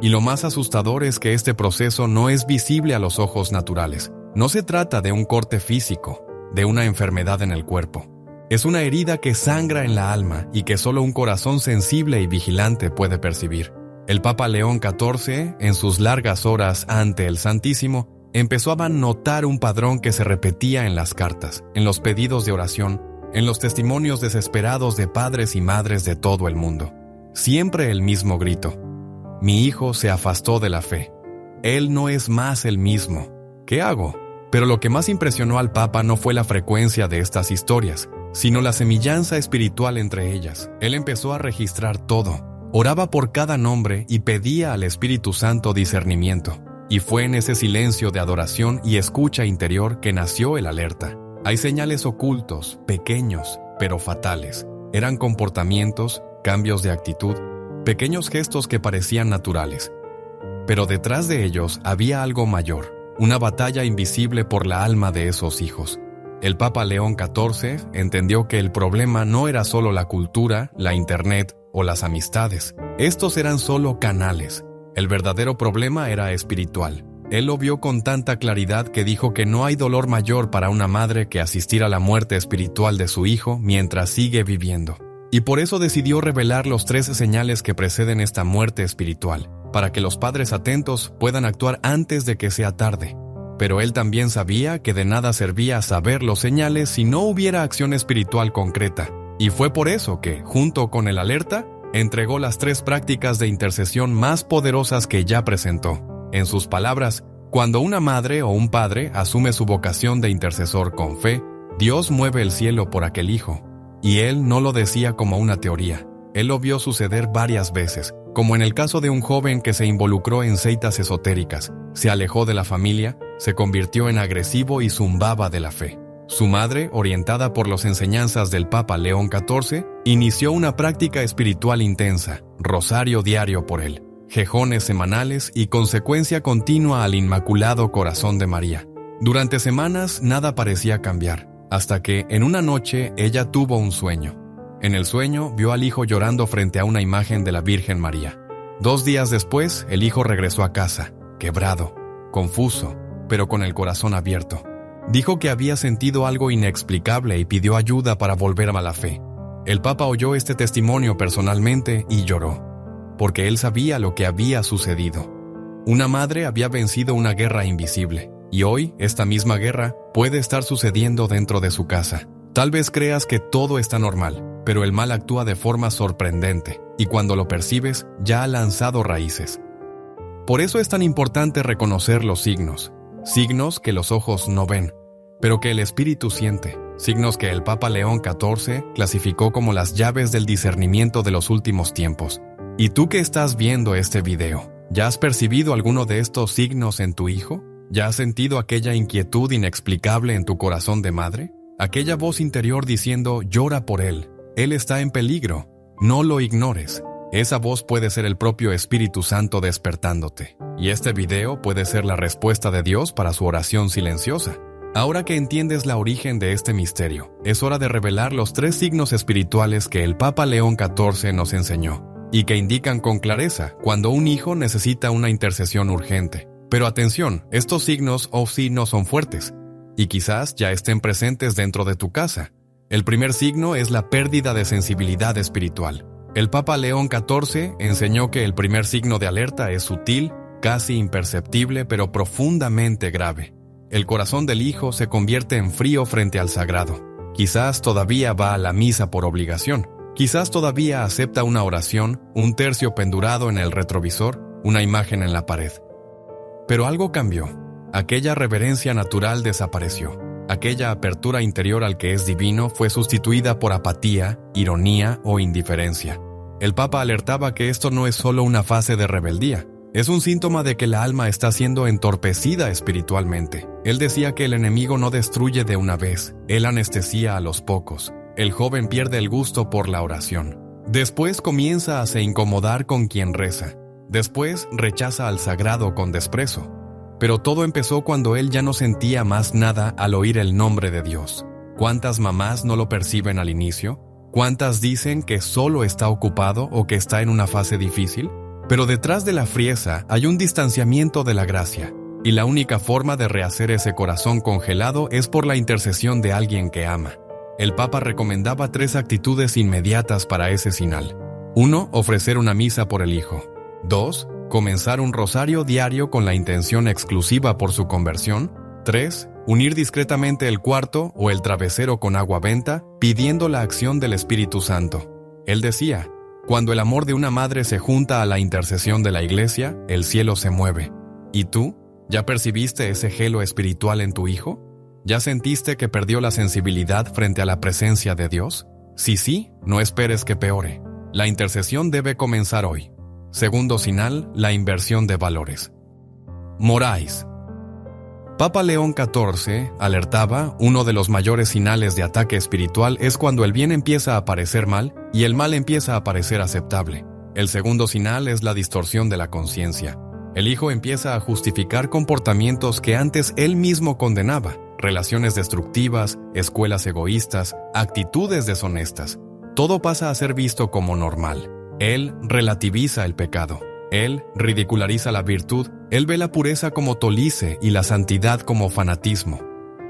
Y lo más asustador es que este proceso no es visible a los ojos naturales. No se trata de un corte físico, de una enfermedad en el cuerpo. Es una herida que sangra en la alma y que solo un corazón sensible y vigilante puede percibir. El Papa León XIV, en sus largas horas ante el Santísimo, empezó a notar un padrón que se repetía en las cartas, en los pedidos de oración, en los testimonios desesperados de padres y madres de todo el mundo. Siempre el mismo grito: mi hijo se afastó de la fe. Él no es más el mismo. ¿Qué hago? Pero lo que más impresionó al Papa no fue la frecuencia de estas historias, sino la semejanza espiritual entre ellas. Él empezó a registrar todo. Oraba por cada nombre y pedía al Espíritu Santo discernimiento. Y fue en ese silencio de adoración y escucha interior que nació el alerta. Hay señales ocultos, pequeños, pero fatales. Eran comportamientos, cambios de actitud, pequeños gestos que parecían naturales. Pero detrás de ellos había algo mayor, una batalla invisible por la alma de esos hijos. El Papa León XIV entendió que el problema no era solo la cultura, la internet o las amistades. Estos eran solo canales. El verdadero problema era espiritual. Él lo vio con tanta claridad que dijo que no hay dolor mayor para una madre que asistir a la muerte espiritual de su hijo mientras sigue viviendo. Y por eso decidió revelar los 13 señales que preceden esta muerte espiritual, para que los padres atentos puedan actuar antes de que sea tarde. Pero él también sabía que de nada servía saber los señales si no hubiera acción espiritual concreta. Y fue por eso que, junto con el alerta, entregó las 3 prácticas de intercesión más poderosas que ya presentó. En sus palabras, cuando una madre o un padre asume su vocación de intercesor con fe, Dios mueve el cielo por aquel hijo. Y él no lo decía como una teoría. Él lo vio suceder varias veces, como en el caso de un joven que se involucró en sectas esotéricas, se alejó de la familia, se convirtió en agresivo y zumbaba de la fe. Su madre, orientada por las enseñanzas del Papa León XIV, inició una práctica espiritual intensa, rosario diario por él, jejones semanales y consecuencia continua al Inmaculado Corazón de María. Durante semanas nada parecía cambiar, hasta que en una noche ella tuvo un sueño. En el sueño vio al hijo llorando frente a una imagen de la Virgen María. 2 días después, el hijo regresó a casa, quebrado, confuso, pero con el corazón abierto. Dijo que había sentido algo inexplicable y pidió ayuda para volver a la fe. El Papa oyó este testimonio personalmente y lloró, porque él sabía lo que había sucedido. Una madre había vencido una guerra invisible, y hoy esta misma guerra puede estar sucediendo dentro de su casa. Tal vez creas que todo está normal, pero el mal actúa de forma sorprendente, y cuando lo percibes, ya ha lanzado raíces. Por eso es tan importante reconocer los signos que los ojos no ven, pero que el espíritu siente, signos que el Papa León XIV clasificó como las llaves del discernimiento de los últimos tiempos. ¿Y tú que estás viendo este video, ya has percibido alguno de estos signos en tu hijo? ¿Ya has sentido aquella inquietud inexplicable en tu corazón de madre? Aquella voz interior diciendo, llora por él está en peligro, no lo ignores. Esa voz puede ser el propio Espíritu Santo despertándote, y este video puede ser la respuesta de Dios para su oración silenciosa. Ahora que entiendes la origen de este misterio, es hora de revelar los 3 signos espirituales que el Papa León XIV nos enseñó, y que indican con clareza cuando un hijo necesita una intercesión urgente. Pero atención, estos signos sí no son fuertes, y quizás ya estén presentes dentro de tu casa. El primer signo es la pérdida de sensibilidad espiritual. El Papa León XIV enseñó que el primer signo de alerta es sutil, casi imperceptible, pero profundamente grave. El corazón del hijo se convierte en frío frente al sagrado. Quizás todavía va a la misa por obligación. Quizás todavía acepta una oración, un tercio pendurado en el retrovisor, una imagen en la pared. Pero algo cambió. Aquella reverencia natural desapareció. Aquella apertura interior al que es divino fue sustituida por apatía, ironía o indiferencia. El Papa alertaba que esto no es solo una fase de rebeldía, es un síntoma de que la alma está siendo entorpecida espiritualmente. Él decía que el enemigo no destruye de una vez, él anestesia a los pocos. El joven pierde el gusto por la oración. Después comienza a se incomodar con quien reza. Después rechaza al sagrado con desprecio. Pero todo empezó cuando él ya no sentía más nada al oír el nombre de Dios. ¿Cuántas mamás no lo perciben al inicio? ¿Cuántas dicen que solo está ocupado o que está en una fase difícil? Pero detrás de la frieza hay un distanciamiento de la gracia, y la única forma de rehacer ese corazón congelado es por la intercesión de alguien que ama. El Papa recomendaba 3 actitudes inmediatas para ese sinal. 1. Ofrecer una misa por el hijo. 2. Comenzar un rosario diario con la intención exclusiva por su conversión. 3. Unir discretamente el cuarto o el travesero con agua benta, pidiendo la acción del Espíritu Santo. Él decía, cuando el amor de una madre se junta a la intercesión de la Iglesia, el cielo se mueve. ¿Y tú? ¿Ya percibiste ese gelo espiritual en tu hijo? ¿Ya sentiste que perdió la sensibilidad frente a la presencia de Dios? Si sí, no esperes que peore. La intercesión debe comenzar hoy. Segundo señal, la inversión de valores. Moráis. Papa León XIV alertaba, uno de los mayores señales de ataque espiritual es cuando el bien empieza a parecer mal y el mal empieza a parecer aceptable. El segundo señal es la distorsión de la conciencia. El hijo empieza a justificar comportamientos que antes él mismo condenaba, relaciones destructivas, escuelas egoístas, actitudes deshonestas. Todo pasa a ser visto como normal. Él relativiza el pecado. Él ridiculariza la virtud. Él ve la pureza como tolice y la santidad como fanatismo.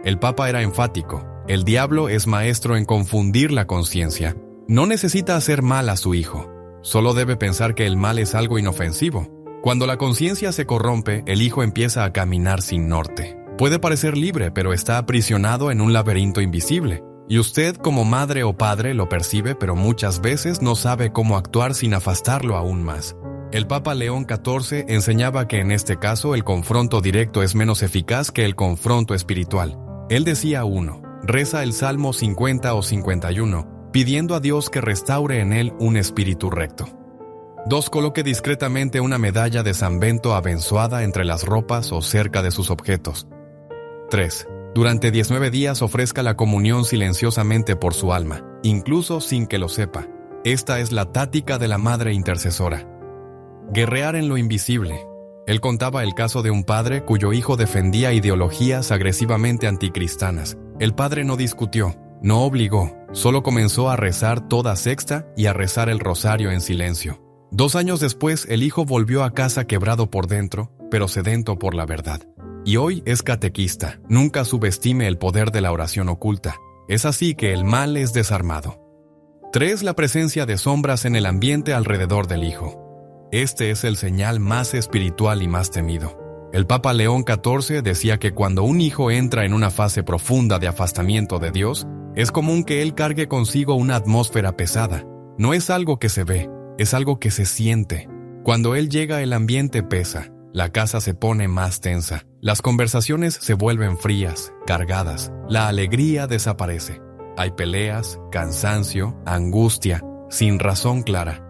El Papa era enfático. El diablo es maestro en confundir la conciencia. No necesita hacer mal a su hijo. Solo debe pensar que el mal es algo inofensivo. Cuando la conciencia se corrompe, el hijo empieza a caminar sin norte. Puede parecer libre, pero está aprisionado en un laberinto invisible. Y usted, como madre o padre, lo percibe, pero muchas veces no sabe cómo actuar sin afastarlo aún más. El Papa León XIV enseñaba que en este caso el confronto directo es menos eficaz que el confronto espiritual. Él decía reza el Salmo 50 o 51, pidiendo a Dios que restaure en él un espíritu recto. 2. Coloque discretamente una medalla de San Bento abençoada entre las ropas o cerca de sus objetos. 3. Durante 19 días ofrezca la comunión silenciosamente por su alma, incluso sin que lo sepa. Esta es la táctica de la madre intercesora. Guerrear en lo invisible. Él contaba el caso de un padre cuyo hijo defendía ideologías agresivamente anticristianas. El padre no discutió, no obligó, solo comenzó a rezar toda sexta y a rezar el rosario en silencio. 2 años después, el hijo volvió a casa quebrado por dentro, pero sedento por la verdad. Y hoy es catequista. Nunca subestime el poder de la oración oculta. Es así que el mal es desarmado. 3. La presencia de sombras en el ambiente alrededor del hijo. Este es el señal más espiritual y más temido. El Papa León XIV decía que cuando un hijo entra en una fase profunda de afastamiento de Dios, es común que él cargue consigo una atmósfera pesada. No es algo que se ve, es algo que se siente. Cuando él llega, el ambiente pesa, la casa se pone más tensa, las conversaciones se vuelven frías, cargadas, la alegría desaparece. Hay peleas, cansancio, angustia, sin razón clara.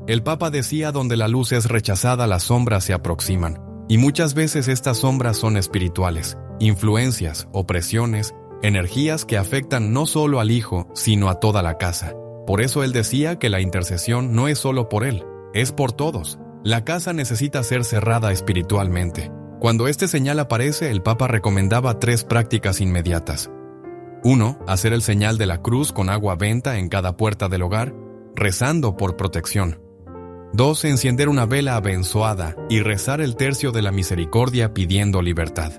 El Papa decía: donde la luz es rechazada, las sombras se aproximan. Y muchas veces estas sombras son espirituales, influencias, opresiones, energías que afectan no solo al hijo, sino a toda la casa. Por eso él decía que la intercesión no es solo por él, es por todos. La casa necesita ser cerrada espiritualmente. Cuando este señal aparece, el Papa recomendaba 3 prácticas inmediatas. 1. Hacer el señal de la cruz con agua benta en cada puerta del hogar, rezando por protección. 2. Encender una vela abençoada y rezar el tercio de la misericordia pidiendo libertad.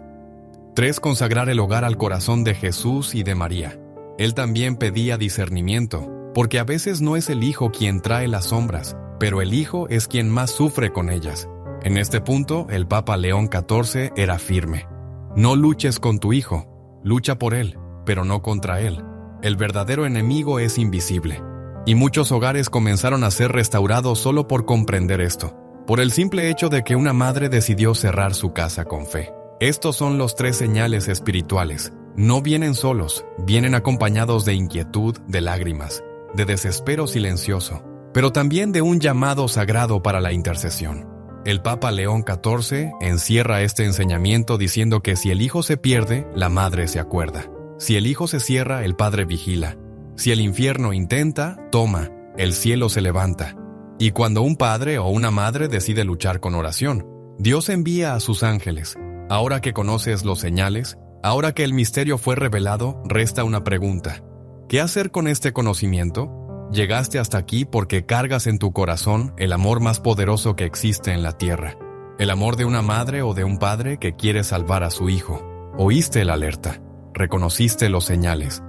3. Consagrar el hogar al corazón de Jesús y de María. Él también pedía discernimiento, porque a veces no es el hijo quien trae las sombras, pero el hijo es quien más sufre con ellas. En este punto, el Papa León XIV era firme. No luches con tu hijo, lucha por él, pero no contra él. El verdadero enemigo es invisible. Y muchos hogares comenzaron a ser restaurados solo por comprender esto, por el simple hecho de que una madre decidió cerrar su casa con fe. Estos son los 3 señales espirituales. No vienen solos, vienen acompañados de inquietud, de lágrimas, de desespero silencioso, pero también de un llamado sagrado para la intercesión. El Papa León XIV encierra este enseñamiento diciendo que si el hijo se pierde, la madre se acuerda. Si el hijo se cierra, el padre vigila. Si el infierno intenta, toma, el cielo se levanta. Y cuando un padre o una madre decide luchar con oración, Dios envía a sus ángeles. Ahora que conoces los señales, ahora que el misterio fue revelado, resta una pregunta. ¿Qué hacer con este conocimiento? Llegaste hasta aquí porque cargas en tu corazón el amor más poderoso que existe en la tierra. El amor de una madre o de un padre que quiere salvar a su hijo. Oíste la alerta, reconociste los señales.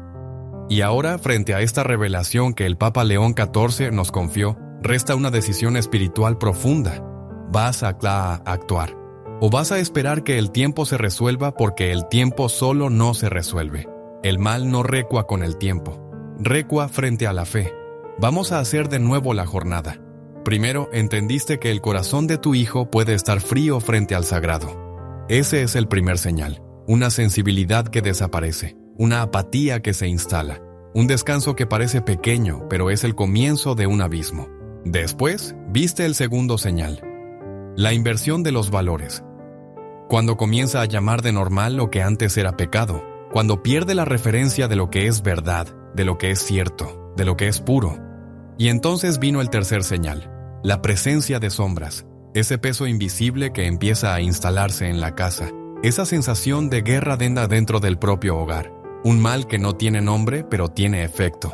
Y ahora, frente a esta revelación que el Papa León XIV nos confió, resta una decisión espiritual profunda. ¿Vas a actuar? ¿O vas a esperar que el tiempo se resuelva porque el tiempo solo no se resuelve? El mal no recua con el tiempo, recua frente a la fe. Vamos a hacer de nuevo la jornada. Primero, entendiste que el corazón de tu hijo puede estar frío frente al sagrado. Ese es el primer señal. una sensibilidad que desaparece, una apatía que se instala, un descanso que parece pequeño, pero es el comienzo de un abismo. Después, viste el segundo señal, la inversión de los valores. Cuando comienza a llamar de normal lo que antes era pecado, cuando pierde la referencia de lo que es verdad, de lo que es cierto, de lo que es puro. Y entonces vino el tercer señal, la presencia de sombras, ese peso invisible que empieza a instalarse en la casa, esa sensación de guerra dentro del propio hogar, un mal que no tiene nombre pero tiene efecto.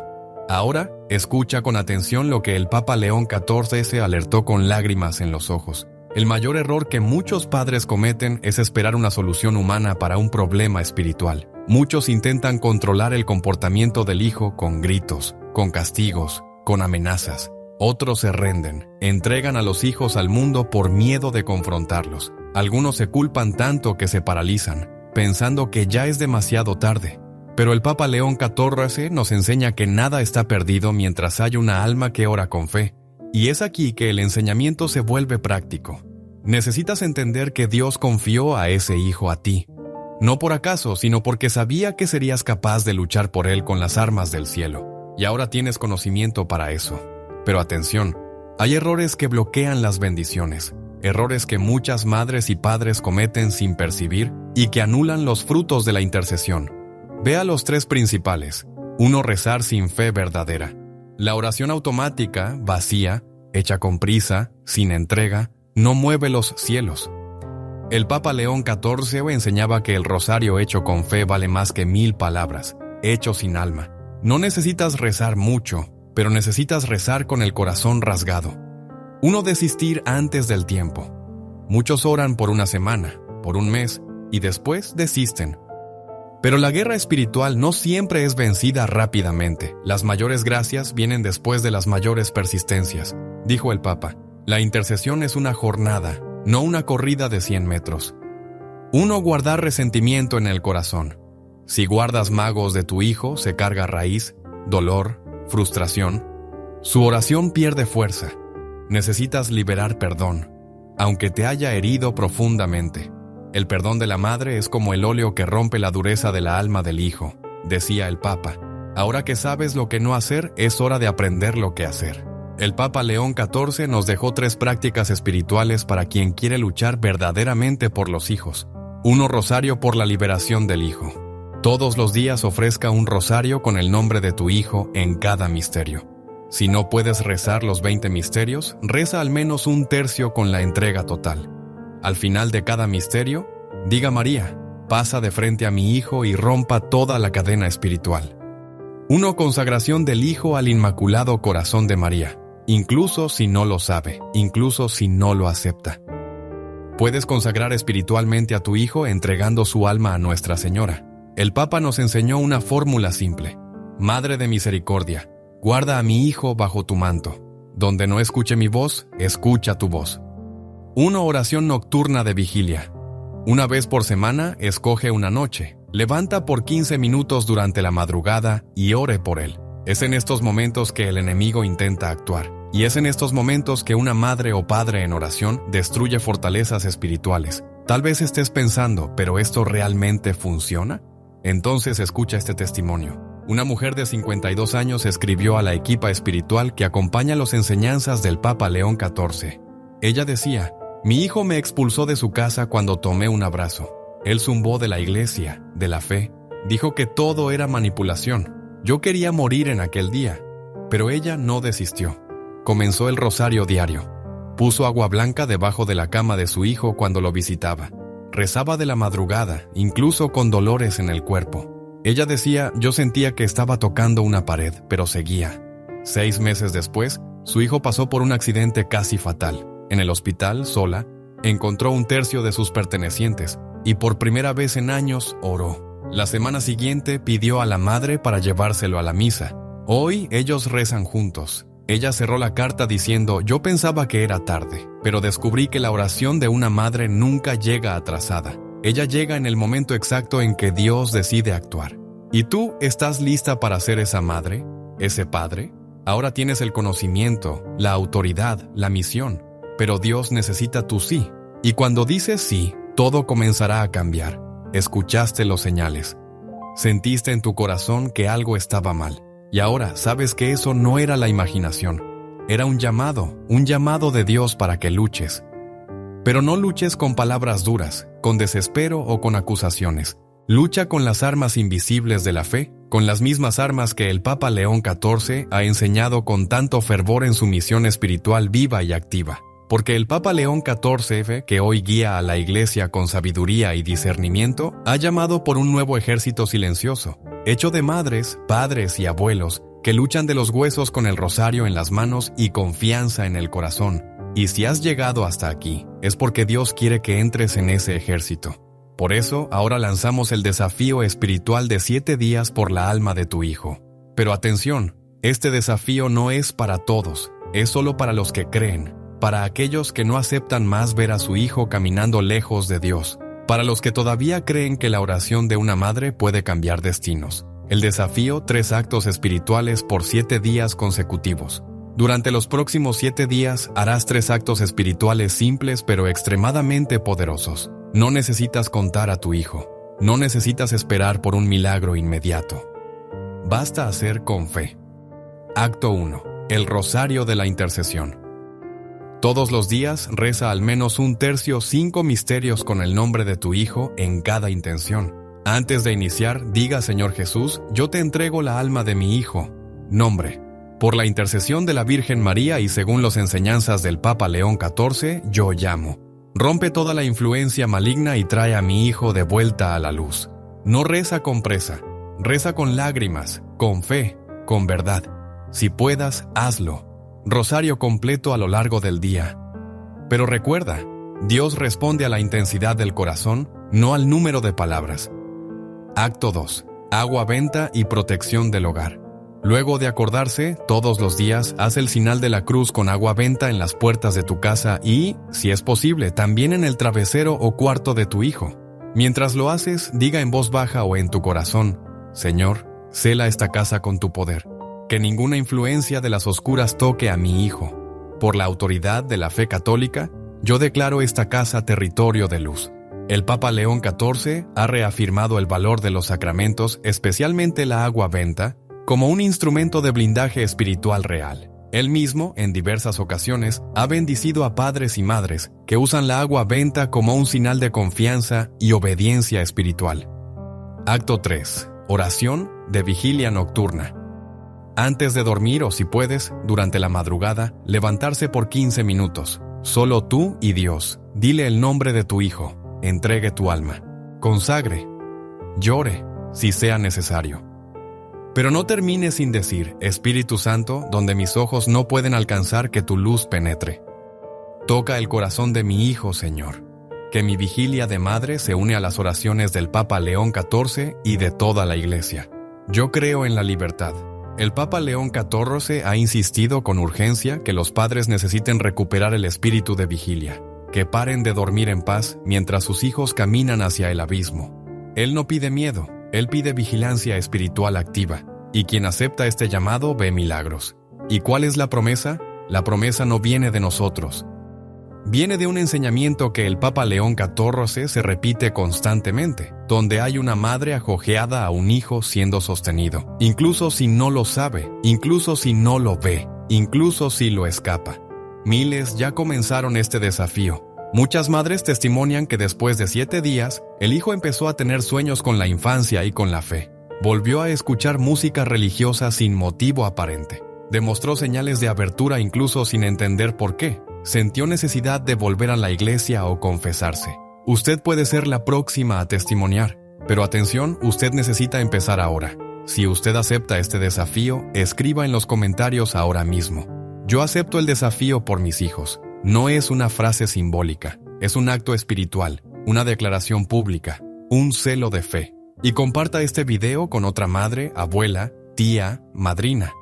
Ahora, escucha con atención lo que el Papa León XIV se alertó con lágrimas en los ojos. El mayor error que muchos padres cometen es esperar una solución humana para un problema espiritual. Muchos intentan controlar el comportamiento del hijo con gritos, con castigos, con amenazas. Otros se renden, entregan a los hijos al mundo por miedo de confrontarlos. Algunos se culpan tanto que se paralizan, pensando que ya es demasiado tarde. Pero el Papa León XIV nos enseña que nada está perdido mientras hay una alma que ora con fe. Y es aquí que el enseñamiento se vuelve práctico. Necesitas entender que Dios confió a ese hijo a ti. No por acaso, sino porque sabía que serías capaz de luchar por él con las armas del cielo. Y ahora tienes conocimiento para eso. Pero atención, hay errores que bloquean las bendiciones. Errores que muchas madres y padres cometen sin percibir y que anulan los frutos de la intercesión. Vea los tres principales. 1. Rezar sin fe verdadera. La oración automática, vacía, hecha con prisa, sin entrega, no mueve los cielos. El Papa León XIV enseñaba que el rosario hecho con fe vale más que 1000 palabras, hecho sin alma. No necesitas rezar mucho, pero necesitas rezar con el corazón rasgado. 1. Desistir antes del tiempo. Muchos oran por una semana, por un mes, y después desisten. Pero la guerra espiritual no siempre es vencida rápidamente. Las mayores gracias vienen después de las mayores persistencias. Dijo el Papa, la intercesión es una jornada, no una corrida de 100 metros. 1. Guardar resentimiento en el corazón. Si guardas magos de tu hijo, se carga raíz, dolor, frustración. Su oración pierde fuerza. Necesitas liberar perdón, aunque te haya herido profundamente. El perdón de la madre es como el óleo que rompe la dureza de la alma del hijo, decía el Papa. Ahora que sabes lo que no hacer, es hora de aprender lo que hacer. El Papa León XIV nos dejó 3 prácticas espirituales para quien quiere luchar verdaderamente por los hijos. 1. Rosario por la liberación del hijo. Todos los días ofrezca un rosario con el nombre de tu hijo en cada misterio. Si no puedes rezar los 20 misterios, reza al menos 1/3 con la entrega total. Al final de cada misterio, diga María, pasa de frente a mi hijo y rompa toda la cadena espiritual. 1. Consagración del hijo al Inmaculado Corazón de María, incluso si no lo sabe, incluso si no lo acepta. Puedes consagrar espiritualmente a tu hijo entregando su alma a Nuestra Señora. El Papa nos enseñó una fórmula simple. Madre de misericordia, guarda a mi hijo bajo tu manto. Donde no escuche mi voz, escucha tu voz. 1. Oración nocturna de vigilia. Una vez por semana, escoge una noche. Levanta por 15 minutos durante la madrugada y ore por él. Es en estos momentos que el enemigo intenta actuar. Y es en estos momentos que una madre o padre en oración destruye fortalezas espirituales. Tal vez estés pensando, ¿pero esto realmente funciona? Entonces escucha este testimonio. Una mujer de 52 años escribió a la equipa espiritual que acompaña las enseñanzas del Papa León XIV. Ella decía, mi hijo me expulsó de su casa cuando tomé un abrazo. Él zumbó de la iglesia, de la fe. Dijo que todo era manipulación. Yo quería morir en aquel día, pero ella no desistió. Comenzó el rosario diario. Puso agua blanca debajo de la cama de su hijo cuando lo visitaba. Rezaba de la madrugada, incluso con dolores en el cuerpo. Ella decía, yo sentía que estaba tocando una pared, pero seguía. 6 meses después, su hijo pasó por un accidente casi fatal. En el hospital, sola, encontró 1/3 de sus pertenecientes y por primera vez en años oró. La semana siguiente pidió a la madre para llevárselo a la misa. Hoy ellos rezan juntos. Ella cerró la carta diciendo, yo pensaba que era tarde, pero descubrí que la oración de una madre nunca llega atrasada. Ella llega en el momento exacto en que Dios decide actuar. ¿Y tú estás lista para ser esa madre, ese padre? Ahora tienes el conocimiento, la autoridad, la misión. Pero Dios necesita tu sí. Y cuando dices sí, todo comenzará a cambiar. escuchaste los señales. Sentiste en tu corazón que algo estaba mal. Y ahora sabes que eso no era la imaginación. Era un llamado de Dios para que luches. Pero no luches con palabras duras, con desespero o con acusaciones. Lucha con las armas invisibles de la fe, con las mismas armas que el Papa León XIV ha enseñado con tanto fervor en su misión espiritual viva y activa. Porque el Papa León XIV, que hoy guía a la Iglesia con sabiduría y discernimiento, ha llamado por un nuevo ejército silencioso, hecho de madres, padres y abuelos, que luchan de los huesos con el rosario en las manos y confianza en el corazón. Y si has llegado hasta aquí, es porque Dios quiere que entres en ese ejército. Por eso, ahora lanzamos el desafío espiritual de 7 días por la alma de tu hijo. Pero atención, este desafío no es para todos, es solo para los que creen, para aquellos que no aceptan más ver a su hijo caminando lejos de Dios, para los que todavía creen que la oración de una madre puede cambiar destinos. El desafío, 3 actos espirituales por 7 días consecutivos. Durante los próximos 7 días harás 3 actos espirituales simples pero extremadamente poderosos. No necesitas contar a tu hijo. No necesitas esperar por un milagro inmediato. Basta hacer con fe. Acto 1. El rosario de la intercesión. Todos los días reza al menos 1/3 5 misterios con el nombre de tu hijo en cada intención. Antes de iniciar, diga: Señor Jesús, yo te entrego la alma de mi hijo. Nombre. Por la intercesión de la Virgen María y según las enseñanzas del Papa León XIV, yo llamo. Rompe toda la influencia maligna y trae a mi hijo de vuelta a la luz. No reza con presa, reza con lágrimas, con fe, con verdad. Si puedas, hazlo. Rosario completo a lo largo del día. Pero recuerda, Dios responde a la intensidad del corazón, no al número de palabras. Acto 2. Agua benta y protección del hogar. Luego de acordarse, todos los días, haz el señal de la cruz con agua benta en las puertas de tu casa y, si es posible, también en el travesero o cuarto de tu hijo. Mientras lo haces, diga en voz baja o en tu corazón: Señor, cela esta casa con tu poder. Que ninguna influencia de las oscuras toque a mi hijo. Por la autoridad de la fe católica, yo declaro esta casa territorio de luz. El Papa León XIV ha reafirmado el valor de los sacramentos, especialmente la agua benta, como un instrumento de blindaje espiritual real. Él mismo, en diversas ocasiones, ha bendecido a padres y madres que usan la agua benta como un señal de confianza y obediencia espiritual. Acto 3. Oración de vigilia nocturna. Antes de dormir o si puedes, durante la madrugada, levantarse por 15 minutos. Solo tú y Dios. Dile el nombre de tu hijo. Entregue tu alma. Consagre. Llore, si sea necesario. Pero no termine sin decir: Espíritu Santo, donde mis ojos no pueden alcanzar que tu luz penetre. Toca el corazón de mi hijo, Señor. Que mi vigilia de madre se une a las oraciones del Papa León XIV y de toda la Iglesia. Yo creo en la libertad. El Papa León XIV ha insistido con urgencia que los padres necesiten recuperar el espíritu de vigilia, que paren de dormir en paz mientras sus hijos caminan hacia el abismo. Él no pide miedo. Él pide vigilancia espiritual activa, y quien acepta este llamado ve milagros. ¿Y cuál es la promesa? La promesa no viene de nosotros. Viene de un enseñamiento que el Papa León XIV se repite constantemente, donde hay una madre acojeada a un hijo siendo sostenido, incluso si no lo sabe, incluso si no lo ve, incluso si lo escapa. Miles ya comenzaron este desafío. Muchas madres testimonian que después de 7 días, el hijo empezó a tener sueños con la infancia y con la fe. Volvió a escuchar música religiosa sin motivo aparente. Demostró señales de abertura incluso sin entender por qué. Sintió necesidad de volver a la iglesia o confesarse. Usted puede ser la próxima a testimoniar, pero atención, usted necesita empezar ahora. Si usted acepta este desafío, escriba en los comentarios ahora mismo: Yo acepto el desafío por mis hijos. No es una frase simbólica, es un acto espiritual, una declaración pública, un celo de fe. Y comparta este video con otra madre, abuela, tía, madrina.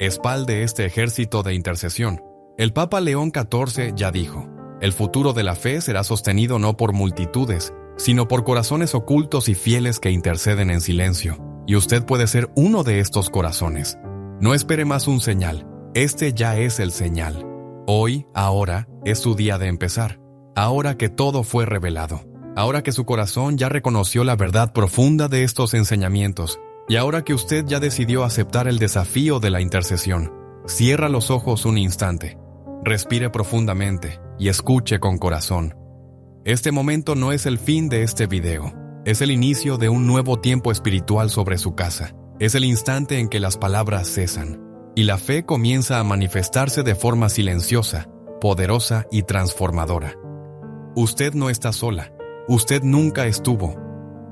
Espalde este ejército de intercesión. El Papa León XIV ya dijo: el futuro de la fe será sostenido no por multitudes, sino por corazones ocultos y fieles que interceden en silencio. Y usted puede ser uno de estos corazones. No espere más un señal, este ya es el señal. Hoy, ahora, es su día de empezar. Ahora que todo fue revelado. ahora que su corazón ya reconoció la verdad profunda de estos enseñamientos, y ahora que usted ya decidió aceptar el desafío de la intercesión, cierra los ojos un instante, respire profundamente y escuche con corazón. Este momento no es el fin de este video, es el inicio de un nuevo tiempo espiritual sobre su casa. Es el instante en que las palabras cesan, y la fe comienza a manifestarse de forma silenciosa, poderosa y transformadora. Usted no está sola, usted nunca estuvo.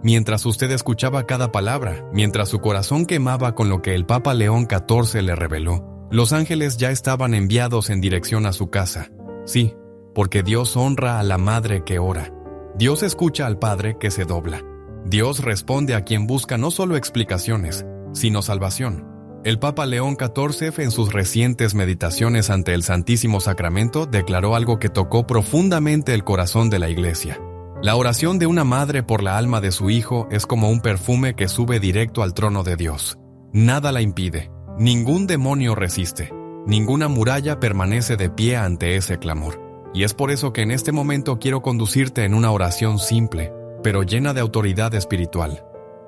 Mientras usted escuchaba cada palabra, mientras su corazón quemaba con lo que el Papa León XIV le reveló, los ángeles ya estaban enviados en dirección a su casa. Sí, porque Dios honra a la madre que ora. Dios escucha al padre que se dobla. Dios responde a quien busca no solo explicaciones, sino salvación. El Papa León XIV, en sus recientes meditaciones ante el Santísimo Sacramento, declaró algo que tocó profundamente el corazón de la Iglesia. La oración de una madre por la alma de su hijo es como un perfume que sube directo al trono de Dios. Nada la impide, ningún demonio resiste, ninguna muralla permanece de pie ante ese clamor. Y es por eso que en este momento quiero conducirte en una oración simple, pero llena de autoridad espiritual.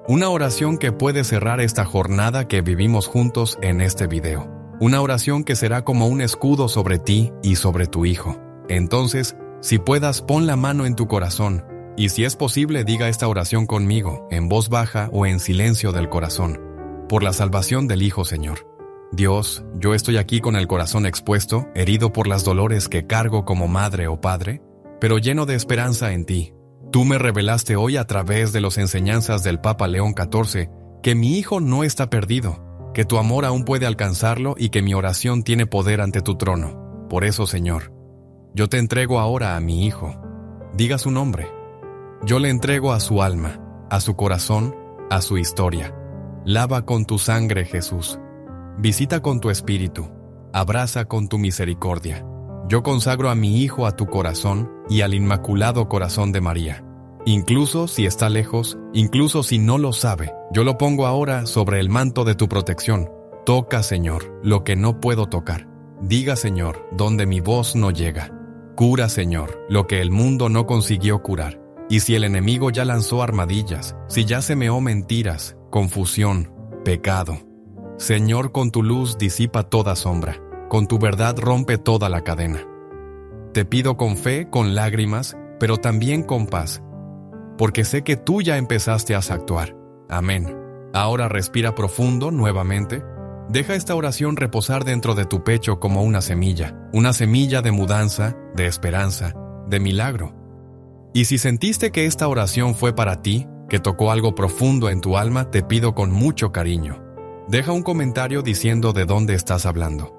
Una oración que puede cerrar esta jornada que vivimos juntos en este video. Una oración que será como un escudo sobre ti y sobre tu hijo. Entonces, si puedas, pon la mano en tu corazón, y si es posible, diga esta oración conmigo, en voz baja o en silencio del corazón. Por la salvación del Hijo, Señor. Dios, yo estoy aquí con el corazón expuesto, herido por las dolores que cargo como madre o padre, pero lleno de esperanza en ti. Tú me revelaste hoy a través de las enseñanzas del Papa León XIV que mi hijo no está perdido, que tu amor aún puede alcanzarlo y que mi oración tiene poder ante tu trono. Por eso, Señor, yo te entrego ahora a mi hijo. Diga su nombre. Yo le entrego a su alma, a su corazón, a su historia. Lava con tu sangre, Jesús. Visita con tu espíritu. Abraza con tu misericordia. Yo consagro a mi hijo a tu corazón y al Inmaculado Corazón de María. Incluso si está lejos, incluso si no lo sabe, yo lo pongo ahora sobre el manto de tu protección. Toca, Señor, lo que no puedo tocar. Diga, Señor, donde mi voz no llega. Cura, Señor, lo que el mundo no consiguió curar. Y si el enemigo ya lanzó armadillas, si ya semeó mentiras, confusión, pecado, Señor, con tu luz disipa toda sombra. Con tu verdad rompe toda la cadena. Te pido con fe, con lágrimas, pero también con paz, porque sé que tú ya empezaste a actuar. Amén. Ahora respira profundo nuevamente. Deja esta oración reposar dentro de tu pecho como una semilla de mudanza, de esperanza, de milagro. Y si sentiste que esta oración fue para ti, que tocó algo profundo en tu alma, te pido con mucho cariño. Deja un comentario diciendo de dónde estás hablando.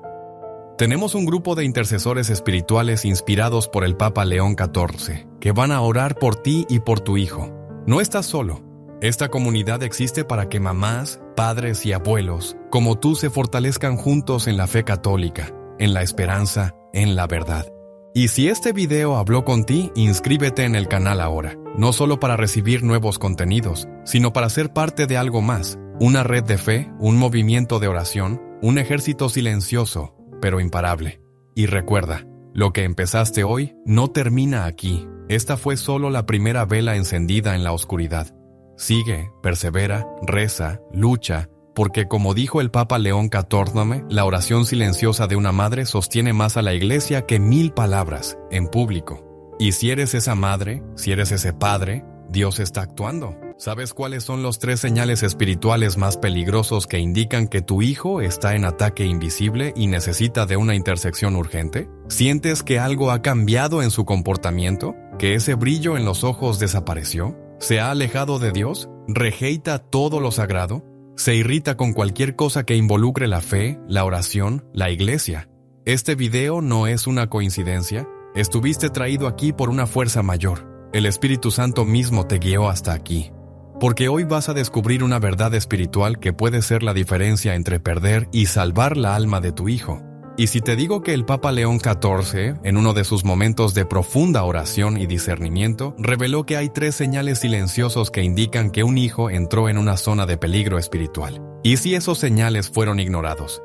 Tenemos un grupo de intercesores espirituales inspirados por el Papa León XIV, que van a orar por ti y por tu hijo. No estás solo. Esta comunidad existe para que mamás, padres y abuelos, como tú, se fortalezcan juntos en la fe católica, en la esperanza, en la verdad. Y si este video habló con ti, inscríbete en el canal ahora, no solo para recibir nuevos contenidos, sino para ser parte de algo más, una red de fe, un movimiento de oración, un ejército silencioso, pero imparable. Y recuerda, lo que empezaste hoy no termina aquí. Esta fue solo la primera vela encendida en la oscuridad. Sigue, persevera, reza, lucha, porque como dijo el Papa León XIV, la oración silenciosa de una madre sostiene más a la Iglesia que 1000 palabras, en público. Y si eres esa madre, si eres ese padre, Dios está actuando. ¿Sabes cuáles son los 3 señales espirituales más peligrosos que indican que tu hijo está en ataque invisible y necesita de una intersección urgente? ¿Sientes que algo ha cambiado en su comportamiento? ¿Que ese brillo en los ojos desapareció? ¿Se ha alejado de Dios? ¿Rejeita todo lo sagrado? ¿Se irrita con cualquier cosa que involucre la fe, la oración, la iglesia? Este video no es una coincidencia. Estuviste traído aquí por una fuerza mayor. El Espíritu Santo mismo te guió hasta aquí. Porque hoy vas a descubrir una verdad espiritual que puede ser la diferencia entre perder y salvar la alma de tu hijo. Y si te digo que el Papa León XIV, en uno de sus momentos de profunda oración y discernimiento, reveló que hay 3 señales silenciosos que indican que un hijo entró en una zona de peligro espiritual. ¿Y si esos señales fueron ignorados?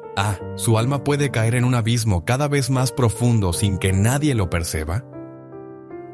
Su alma puede caer en un abismo cada vez más profundo sin que nadie lo perciba.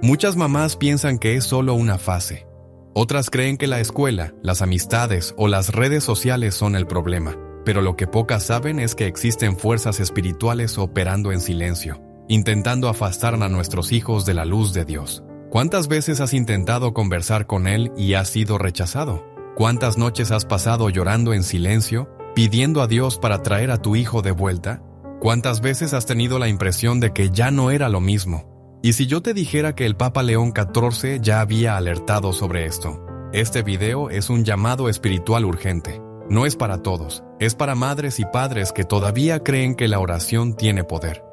Muchas mamás piensan que es solo una fase. Otras creen que la escuela, las amistades o las redes sociales son el problema. Pero lo que pocas saben es que existen fuerzas espirituales operando en silencio, intentando afastar a nuestros hijos de la luz de Dios. ¿Cuántas veces has intentado conversar con Él y has sido rechazado? ¿Cuántas noches has pasado llorando en silencio, pidiendo a Dios para traer a tu hijo de vuelta? ¿Cuántas veces has tenido la impresión de que ya no era lo mismo? Y si yo te dijera que el Papa León XIV ya había alertado sobre esto. Este video es un llamado espiritual urgente. No es para todos, es para madres y padres que todavía creen que la oración tiene poder.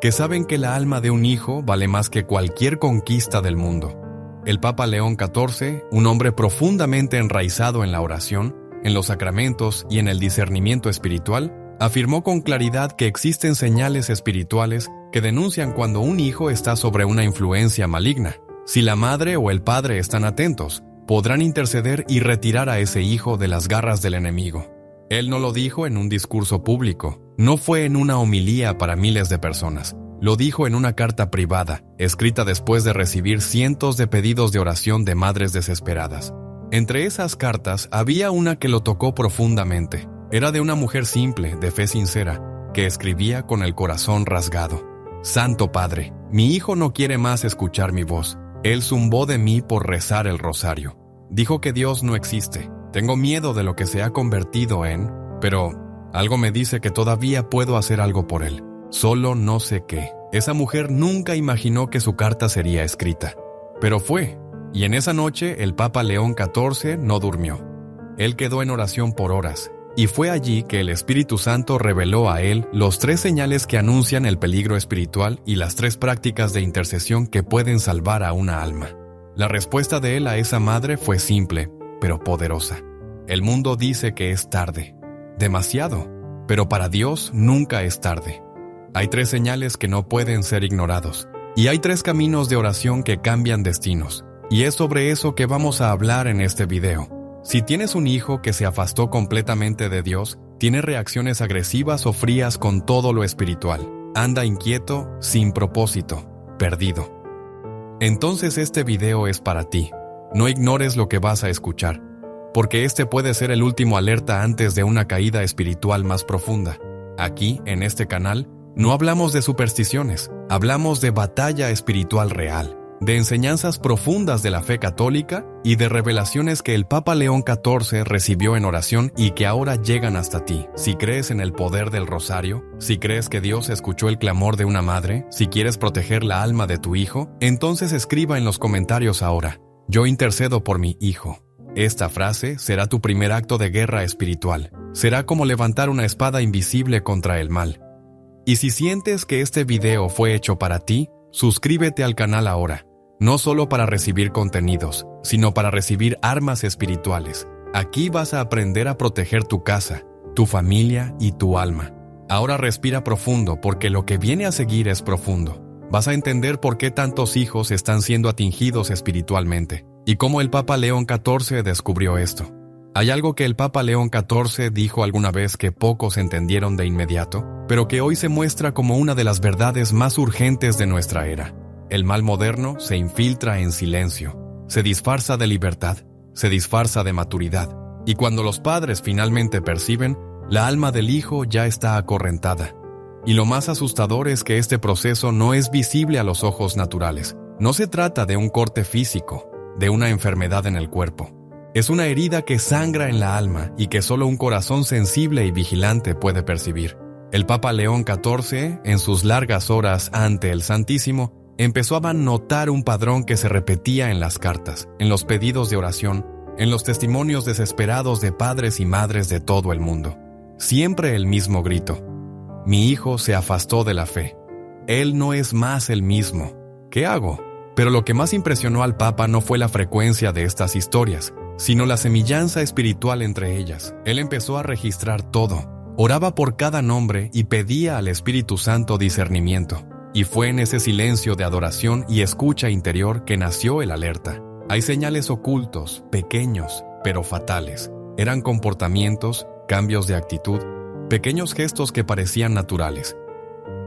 Que saben que la alma de un hijo vale más que cualquier conquista del mundo. El Papa León XIV, un hombre profundamente enraizado en la oración, en los sacramentos y en el discernimiento espiritual, afirmó con claridad que existen señales espirituales que denuncian cuando un hijo está sobre una influencia maligna. Si la madre o el padre están atentos, podrán interceder y retirar a ese hijo de las garras del enemigo. Él no lo dijo en un discurso público, no fue en una homilía para miles de personas. Lo dijo en una carta privada, escrita después de recibir cientos de pedidos de oración de madres desesperadas. Entre esas cartas había una que lo tocó profundamente. Era de una mujer simple, de fe sincera, que escribía con el corazón rasgado. Santo Padre, mi hijo no quiere más escuchar mi voz. Él zumbó de mí por rezar el rosario. Dijo que Dios no existe. Tengo miedo de lo que se ha convertido en, pero algo me dice que todavía puedo hacer algo por él. Solo no sé qué. Esa mujer nunca imaginó que su carta sería escrita. Pero fue, y en esa noche el Papa León XIV no durmió. Él quedó en oración por horas, y fue allí que el Espíritu Santo reveló a él los 3 señales que anuncian el peligro espiritual y las 3 prácticas de intercesión que pueden salvar a una alma. La respuesta de él a esa madre fue simple, pero poderosa. El mundo dice que es tarde, demasiado, pero para Dios nunca es tarde. Hay 3 señales que no pueden ser ignorados, y hay 3 caminos de oración que cambian destinos, y es sobre eso que vamos a hablar en este video. Si tienes un hijo que se afastó completamente de Dios, tiene reacciones agresivas o frías con todo lo espiritual, anda inquieto, sin propósito, perdido. Entonces este video es para ti. No ignores lo que vas a escuchar, porque este puede ser el último alerta antes de una caída espiritual más profunda. Aquí, en este canal, no hablamos de supersticiones, hablamos de batalla espiritual real, de enseñanzas profundas de la fe católica y de revelaciones que el Papa León XIV recibió en oración y que ahora llegan hasta ti. Si crees en el poder del rosario, si crees que Dios escuchó el clamor de una madre, si quieres proteger la alma de tu hijo, entonces escriba en los comentarios ahora: yo intercedo por mi hijo. Esta frase será tu primer acto de guerra espiritual. Será como levantar una espada invisible contra el mal. Y si sientes que este video fue hecho para ti, suscríbete al canal ahora. No solo para recibir contenidos, sino para recibir armas espirituales. Aquí vas a aprender a proteger tu casa, tu familia y tu alma. Ahora respira profundo porque lo que viene a seguir es profundo. Vas a entender por qué tantos hijos están siendo atingidos espiritualmente y cómo el Papa León XIV descubrió esto. Hay algo que el Papa León XIV dijo alguna vez que pocos entendieron de inmediato, pero que hoy se muestra como una de las verdades más urgentes de nuestra era. El mal moderno se infiltra en silencio, se disfarza de libertad, se disfarza de maturidad, y cuando los padres finalmente perciben, la alma del hijo ya está acorrentada. Y lo más asustador es que este proceso no es visible a los ojos naturales. No se trata de un corte físico, de una enfermedad en el cuerpo. Es una herida que sangra en la alma y que solo un corazón sensible y vigilante puede percibir. El Papa León XIV, en sus largas horas ante el Santísimo, empezó a notar un padrón que se repetía en las cartas, en los pedidos de oración, en los testimonios desesperados de padres y madres de todo el mundo. Siempre el mismo grito: mi hijo se afastó de la fe. Él no es más el mismo. ¿Qué hago? Pero lo que más impresionó al Papa no fue la frecuencia de estas historias, sino la semejanza espiritual entre ellas. Él empezó a registrar todo, oraba por cada nombre y pedía al Espíritu Santo discernimiento. Y fue en ese silencio de adoración y escucha interior que nació el alerta. Hay señales ocultos, pequeños, pero fatales. Eran comportamientos, cambios de actitud, pequeños gestos que parecían naturales.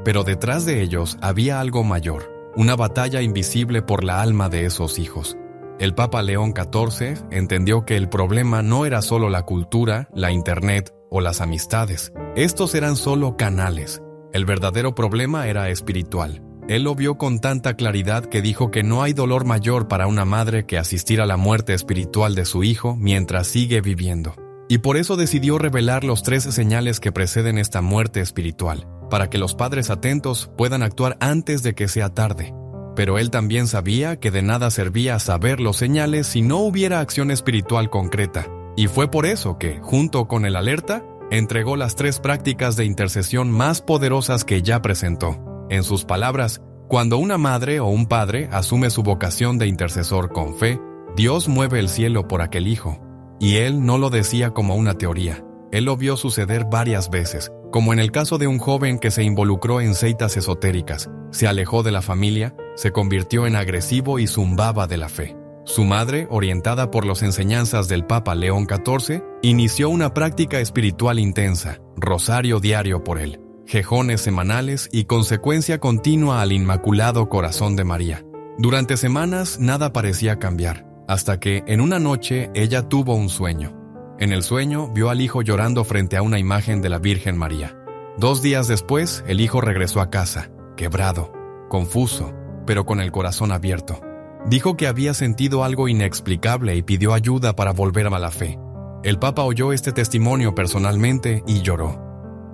Pero detrás de ellos había algo mayor. una batalla invisible por la alma de esos hijos. El Papa León XIV entendió que el problema no era solo la cultura, la internet o las amistades. Estos eran solo canales. El verdadero problema era espiritual. Él lo vio con tanta claridad que dijo que no hay dolor mayor para una madre que asistir a la muerte espiritual de su hijo mientras sigue viviendo. Y por eso decidió revelar los 13 señales que preceden esta muerte espiritual, para que los padres atentos puedan actuar antes de que sea tarde. Pero él también sabía que de nada servía saber los señales si no hubiera acción espiritual concreta. Y fue por eso que, junto con el alerta, entregó las 3 prácticas de intercesión más poderosas que ya presentó. En sus palabras, cuando una madre o un padre asume su vocación de intercesor con fe, Dios mueve el cielo por aquel hijo. Y él no lo decía como una teoría. Él lo vio suceder varias veces, como en el caso de un joven que se involucró en sectas esotéricas, se alejó de la familia, se convirtió en agresivo y zumbaba de la fe. Su madre, orientada por las enseñanzas del Papa León XIV, inició una práctica espiritual intensa, rosario diario por él, jejones semanales y consecuencia continua al Inmaculado Corazón de María. Durante semanas nada parecía cambiar, hasta que en una noche ella tuvo un sueño. En el sueño vio al hijo llorando frente a una imagen de la Virgen María. 2 días después, el hijo regresó a casa, quebrado, confuso, pero con el corazón abierto. Dijo que había sentido algo inexplicable y pidió ayuda para volver a la fe. El Papa oyó este testimonio personalmente y lloró,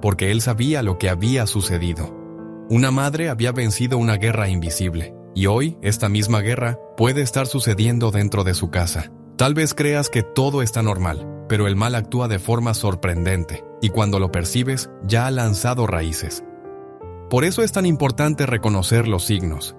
porque él sabía lo que había sucedido. Una madre había vencido una guerra invisible, y hoy esta misma guerra puede estar sucediendo dentro de su casa. Tal vez creas que todo está normal, pero el mal actúa de forma sorprendente, y cuando lo percibes, ya ha lanzado raíces. Por eso es tan importante reconocer los signos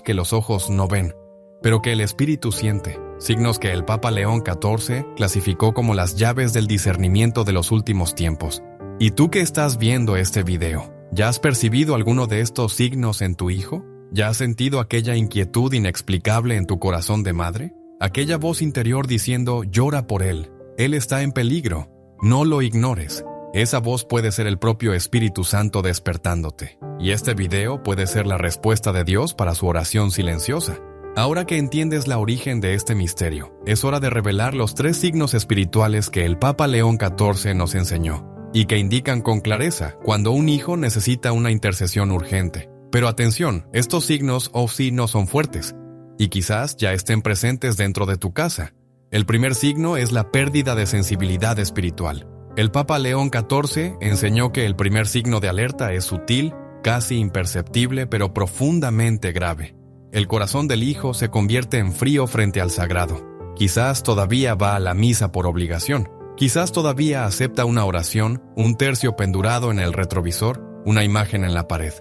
que los ojos no ven, pero que el espíritu siente, signos que el Papa León XIV clasificó como las llaves del discernimiento de los últimos tiempos. ¿Y tú que estás viendo este video, ya has percibido alguno de estos signos en tu hijo? ¿Ya has sentido aquella inquietud inexplicable en tu corazón de madre? Aquella voz interior diciendo, llora por él está en peligro, no lo ignores. Esa voz puede ser el propio Espíritu Santo despertándote, y este video puede ser la respuesta de Dios para su oración silenciosa. Ahora que entiendes la origen de este misterio, es hora de revelar los 3 signos espirituales que el Papa León XIV nos enseñó, y que indican con clareza cuando un hijo necesita una intercesión urgente. Pero atención, estos signos sí no son fuertes, y quizás ya estén presentes dentro de tu casa. El primer signo es la pérdida de sensibilidad espiritual. El Papa León XIV enseñó que el primer signo de alerta es sutil, casi imperceptible, pero profundamente grave. El corazón del hijo se convierte en frío frente al sagrado. Quizás todavía va a la misa por obligación. Quizás todavía acepta una oración, un tercio pendurado en el retrovisor, una imagen en la pared.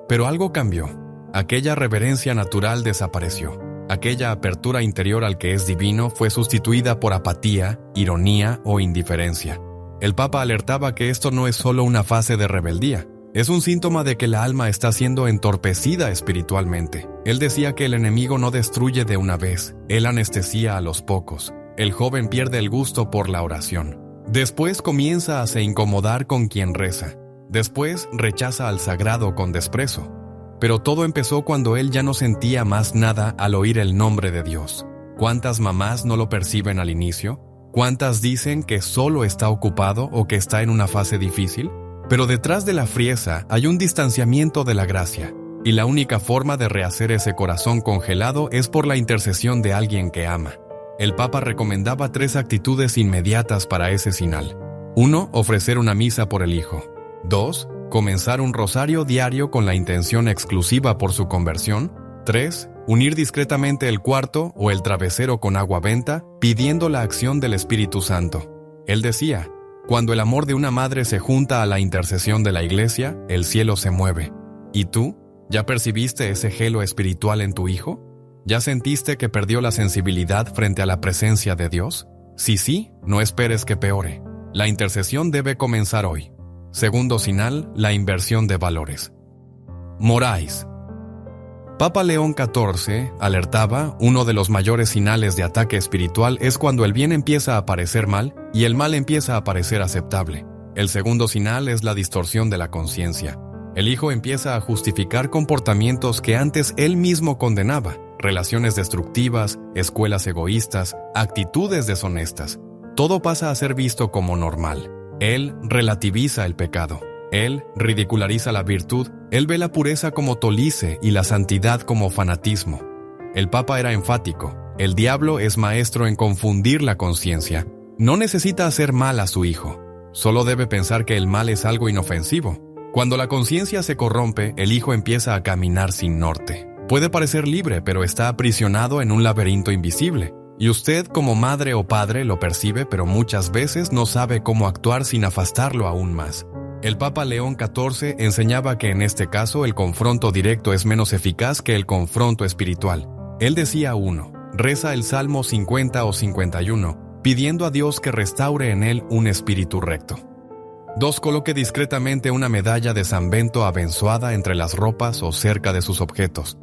Pero algo cambió. Aquella reverencia natural desapareció. Aquella apertura interior al que es divino fue sustituida por apatía, ironía o indiferencia. El Papa alertaba que esto no es solo una fase de rebeldía, es un síntoma de que la alma está siendo entorpecida espiritualmente. Él decía que el enemigo no destruye de una vez, él anestesia a los pocos. El joven pierde el gusto por la oración. Después comienza a se incomodar con quien reza. Después rechaza al sagrado con desprecio. Pero todo empezó cuando él ya no sentía más nada al oír el nombre de Dios. ¿Cuántas mamás no lo perciben al inicio? ¿Cuántas dicen que solo está ocupado o que está en una fase difícil? Pero detrás de la frieza hay un distanciamiento de la gracia, y la única forma de rehacer ese corazón congelado es por la intercesión de alguien que ama. El Papa recomendaba 3 actitudes inmediatas para ese sinal. 1. Ofrecer una misa por el hijo. 2. Comenzar un rosario diario con la intención exclusiva por su conversión. 3. Unir discretamente el cuarto o el travesero con agua benta, pidiendo la acción del Espíritu Santo. Él decía, cuando el amor de una madre se junta a la intercesión de la Iglesia, el cielo se mueve. ¿Y tú? ¿Ya percibiste ese gelo espiritual en tu hijo? ¿Ya sentiste que perdió la sensibilidad frente a la presencia de Dios? Si sí, no esperes que peore. La intercesión debe comenzar hoy. Segundo sinal, la inversión de valores. Moráis. Papa León XIV alertaba, uno de los mayores señales de ataque espiritual es cuando el bien empieza a parecer mal y el mal empieza a parecer aceptable. El segundo sinal es la distorsión de la conciencia. El hijo empieza a justificar comportamientos que antes él mismo condenaba, relaciones destructivas, escuelas egoístas, actitudes deshonestas. Todo pasa a ser visto como normal. Él relativiza el pecado. Él ridiculariza la virtud. Él ve la pureza como tolice y la santidad como fanatismo. El Papa era enfático. El diablo es maestro en confundir la conciencia. No necesita hacer mal a su hijo. Solo debe pensar que el mal es algo inofensivo. Cuando la conciencia se corrompe, el hijo empieza a caminar sin norte. Puede parecer libre, pero está aprisionado en un laberinto invisible. Y usted, como madre o padre, lo percibe, pero muchas veces no sabe cómo actuar sin afastarlo aún más. El Papa León XIV enseñaba que en este caso el confronto directo es menos eficaz que el confronto espiritual. Él decía: 1. Reza el Salmo 50 o 51, pidiendo a Dios que restaure en él un espíritu recto. 2. Coloque discretamente una medalla de San Bento abençoada entre las ropas o cerca de sus objetos.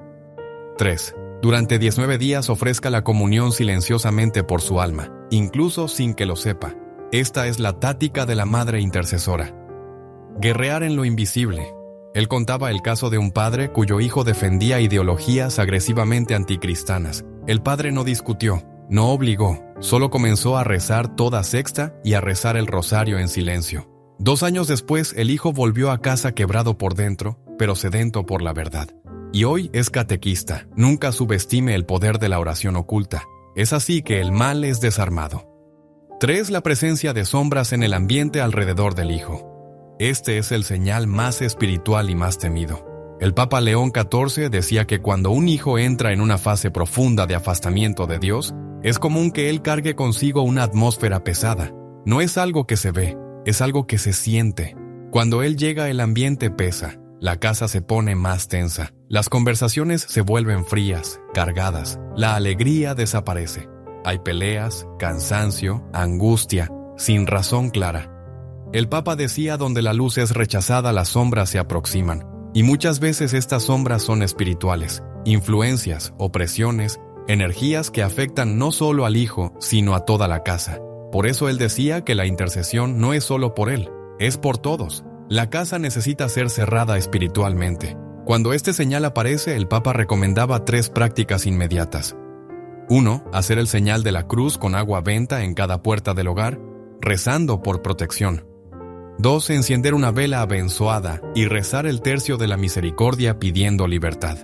3. Durante 19 días ofrezca la comunión silenciosamente por su alma, incluso sin que lo sepa. Esta es la táctica de la madre intercesora. Guerrear en lo invisible. Él contaba el caso de un padre cuyo hijo defendía ideologías agresivamente anticristianas. El padre no discutió, no obligó, solo comenzó a rezar toda sexta y a rezar el rosario en silencio. 2 años después, el hijo volvió a casa quebrado por dentro, pero sedento por la verdad. Y hoy es catequista. Nunca subestime el poder de la oración oculta. Es así que el mal es desarmado. 3. La presencia de sombras en el ambiente alrededor del hijo. Este es el señal más espiritual y más temido. El Papa León XIV decía que cuando un hijo entra en una fase profunda de afastamiento de Dios, es común que él cargue consigo una atmósfera pesada. No es algo que se ve, es algo que se siente. Cuando él llega, el ambiente pesa, la casa se pone más tensa, las conversaciones se vuelven frías, cargadas, la alegría desaparece. Hay peleas, cansancio, angustia, sin razón clara. El Papa decía: donde la luz es rechazada, las sombras se aproximan. Y muchas veces estas sombras son espirituales, influencias, opresiones, energías que afectan no solo al hijo, sino a toda la casa. Por eso él decía que la intercesión no es solo por él, es por todos. La casa necesita ser cerrada espiritualmente. Cuando este señal aparece, el Papa recomendaba 3 prácticas inmediatas. 1. Hacer el señal de la cruz con agua benta en cada puerta del hogar, rezando por protección. 2. Encender una vela abençoada y rezar el tercio de la misericordia pidiendo libertad.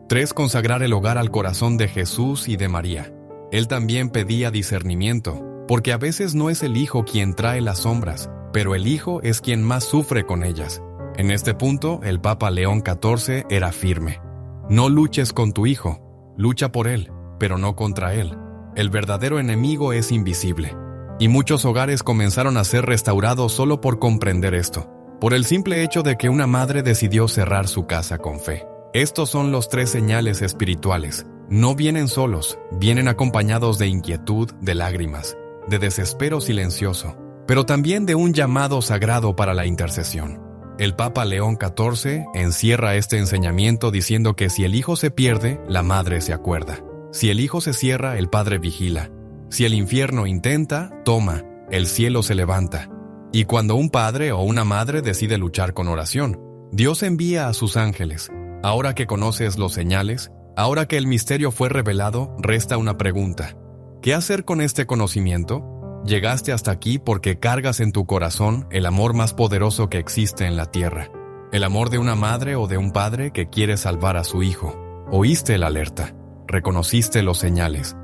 3. Consagrar el hogar al corazón de Jesús y de María. Él también pedía discernimiento, porque a veces no es el hijo quien trae las sombras, pero el hijo es quien más sufre con ellas. En este punto, el Papa León XIV era firme. No luches con tu hijo, lucha por él, pero no contra él. El verdadero enemigo es invisible. Y muchos hogares comenzaron a ser restaurados solo por comprender esto, por el simple hecho de que una madre decidió cerrar su casa con fe. Estos son los 3 señales espirituales. No vienen solos, vienen acompañados de inquietud, de lágrimas, de desespero silencioso, pero también de un llamado sagrado para la intercesión. El Papa León XIV encierra este enseñamiento diciendo que si el hijo se pierde, la madre se acuerda. Si el hijo se cierra, el padre vigila. Si el infierno intenta, toma, el cielo se levanta. Y cuando un padre o una madre decide luchar con oración, Dios envía a sus ángeles. Ahora que conoces los señales, ahora que el misterio fue revelado, resta una pregunta. ¿Qué hacer con este conocimiento? Llegaste hasta aquí porque cargas en tu corazón el amor más poderoso que existe en la tierra. El amor de una madre o de un padre que quiere salvar a su hijo. Oíste la alerta, reconociste los señales.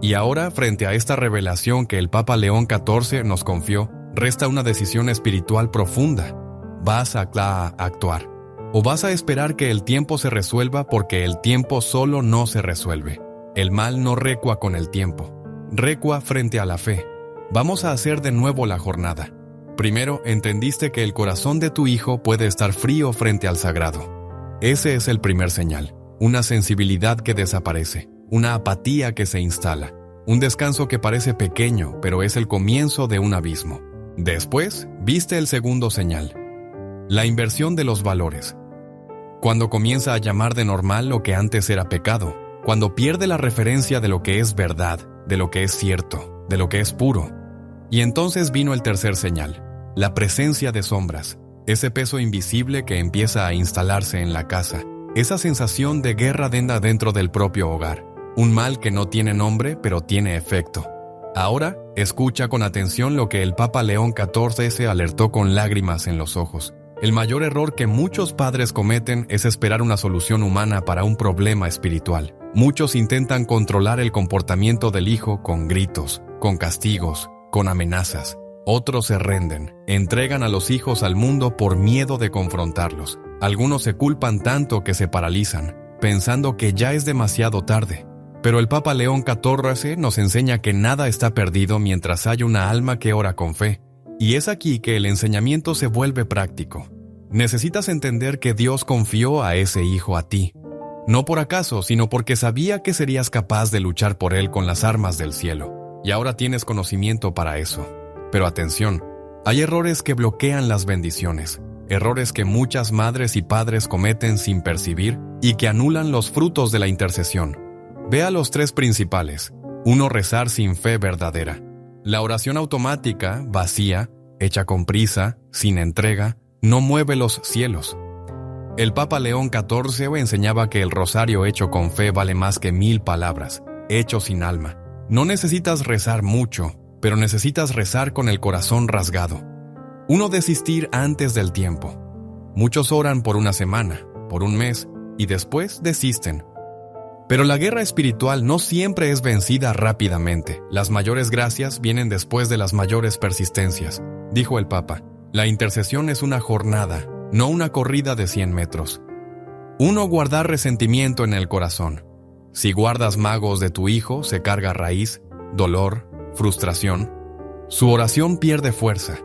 Y ahora, frente a esta revelación que el Papa León XIV nos confió, resta una decisión espiritual profunda. ¿Vas a actuar? ¿O vas a esperar que el tiempo se resuelva porque el tiempo solo no se resuelve? El mal no recua con el tiempo, recua frente a la fe. Vamos a hacer de nuevo la jornada. Primero, entendiste que el corazón de tu hijo puede estar frío frente al sagrado. Ese es el primer señal, una sensibilidad que desaparece, una apatía que se instala, un descanso que parece pequeño, pero es el comienzo de un abismo. Después, viste el segundo señal, la inversión de los valores. Cuando comienza a llamar de normal lo que antes era pecado, cuando pierde la referencia de lo que es verdad, de lo que es cierto, de lo que es puro. Y entonces vino el tercer señal, la presencia de sombras. ese peso invisible que empieza a instalarse en la casa, esa sensación de guerra dentro del propio hogar, un mal que no tiene nombre pero tiene efecto. Ahora, escucha con atención lo que el Papa León XIV se alertó con lágrimas en los ojos. El mayor error que muchos padres cometen es esperar una solución humana para un problema espiritual. Muchos intentan controlar el comportamiento del hijo con gritos, con castigos, con amenazas. Otros se renden, entregan a los hijos al mundo por miedo de confrontarlos. Algunos se culpan tanto que se paralizan, pensando que ya es demasiado tarde. Pero el Papa León XIV nos enseña que nada está perdido mientras hay una alma que ora con fe. Y es aquí que el enseñamiento se vuelve práctico. Necesitas entender que Dios confió a ese hijo a ti. No por acaso, sino porque sabía que serías capaz de luchar por él con las armas del cielo. Y ahora tienes conocimiento para eso. Pero atención, hay errores que bloquean las bendiciones. Errores que muchas madres y padres cometen sin percibir y que anulan los frutos de la intercesión. Vea los 3 principales. 1. Rezar sin fe verdadera. La oración automática, vacía, hecha con prisa, sin entrega, no mueve los cielos. El Papa León XIV enseñaba que el rosario hecho con fe vale más que 1000 palabras, hecho sin alma. No necesitas rezar mucho, pero necesitas rezar con el corazón rasgado. 1. Desistir antes del tiempo. Muchos oran por una semana, por un mes, y después desisten. Pero la guerra espiritual no siempre es vencida rápidamente. Las mayores gracias vienen después de las mayores persistencias. Dijo el Papa, la intercesión es una jornada, no una corrida de 100 metros. 1. Guardar resentimiento en el corazón. Si guardas magos de tu hijo, se carga raíz, dolor, frustración. Su oración pierde fuerza.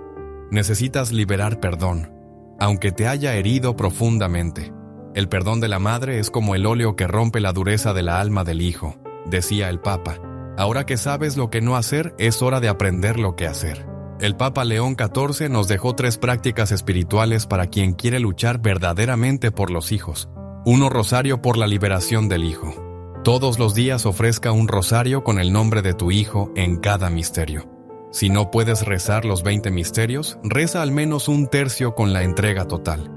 Necesitas liberar perdón, aunque te haya herido profundamente. El perdón de la madre es como el óleo que rompe la dureza de la alma del hijo, decía el Papa. Ahora que sabes lo que no hacer, es hora de aprender lo que hacer. El Papa León XIV nos dejó 3 prácticas espirituales para quien quiere luchar verdaderamente por los hijos. 1. Rosario por la liberación del hijo. Todos los días ofrezca un rosario con el nombre de tu hijo en cada misterio. Si no puedes rezar los 20 misterios, reza al menos 1/3 con la entrega total.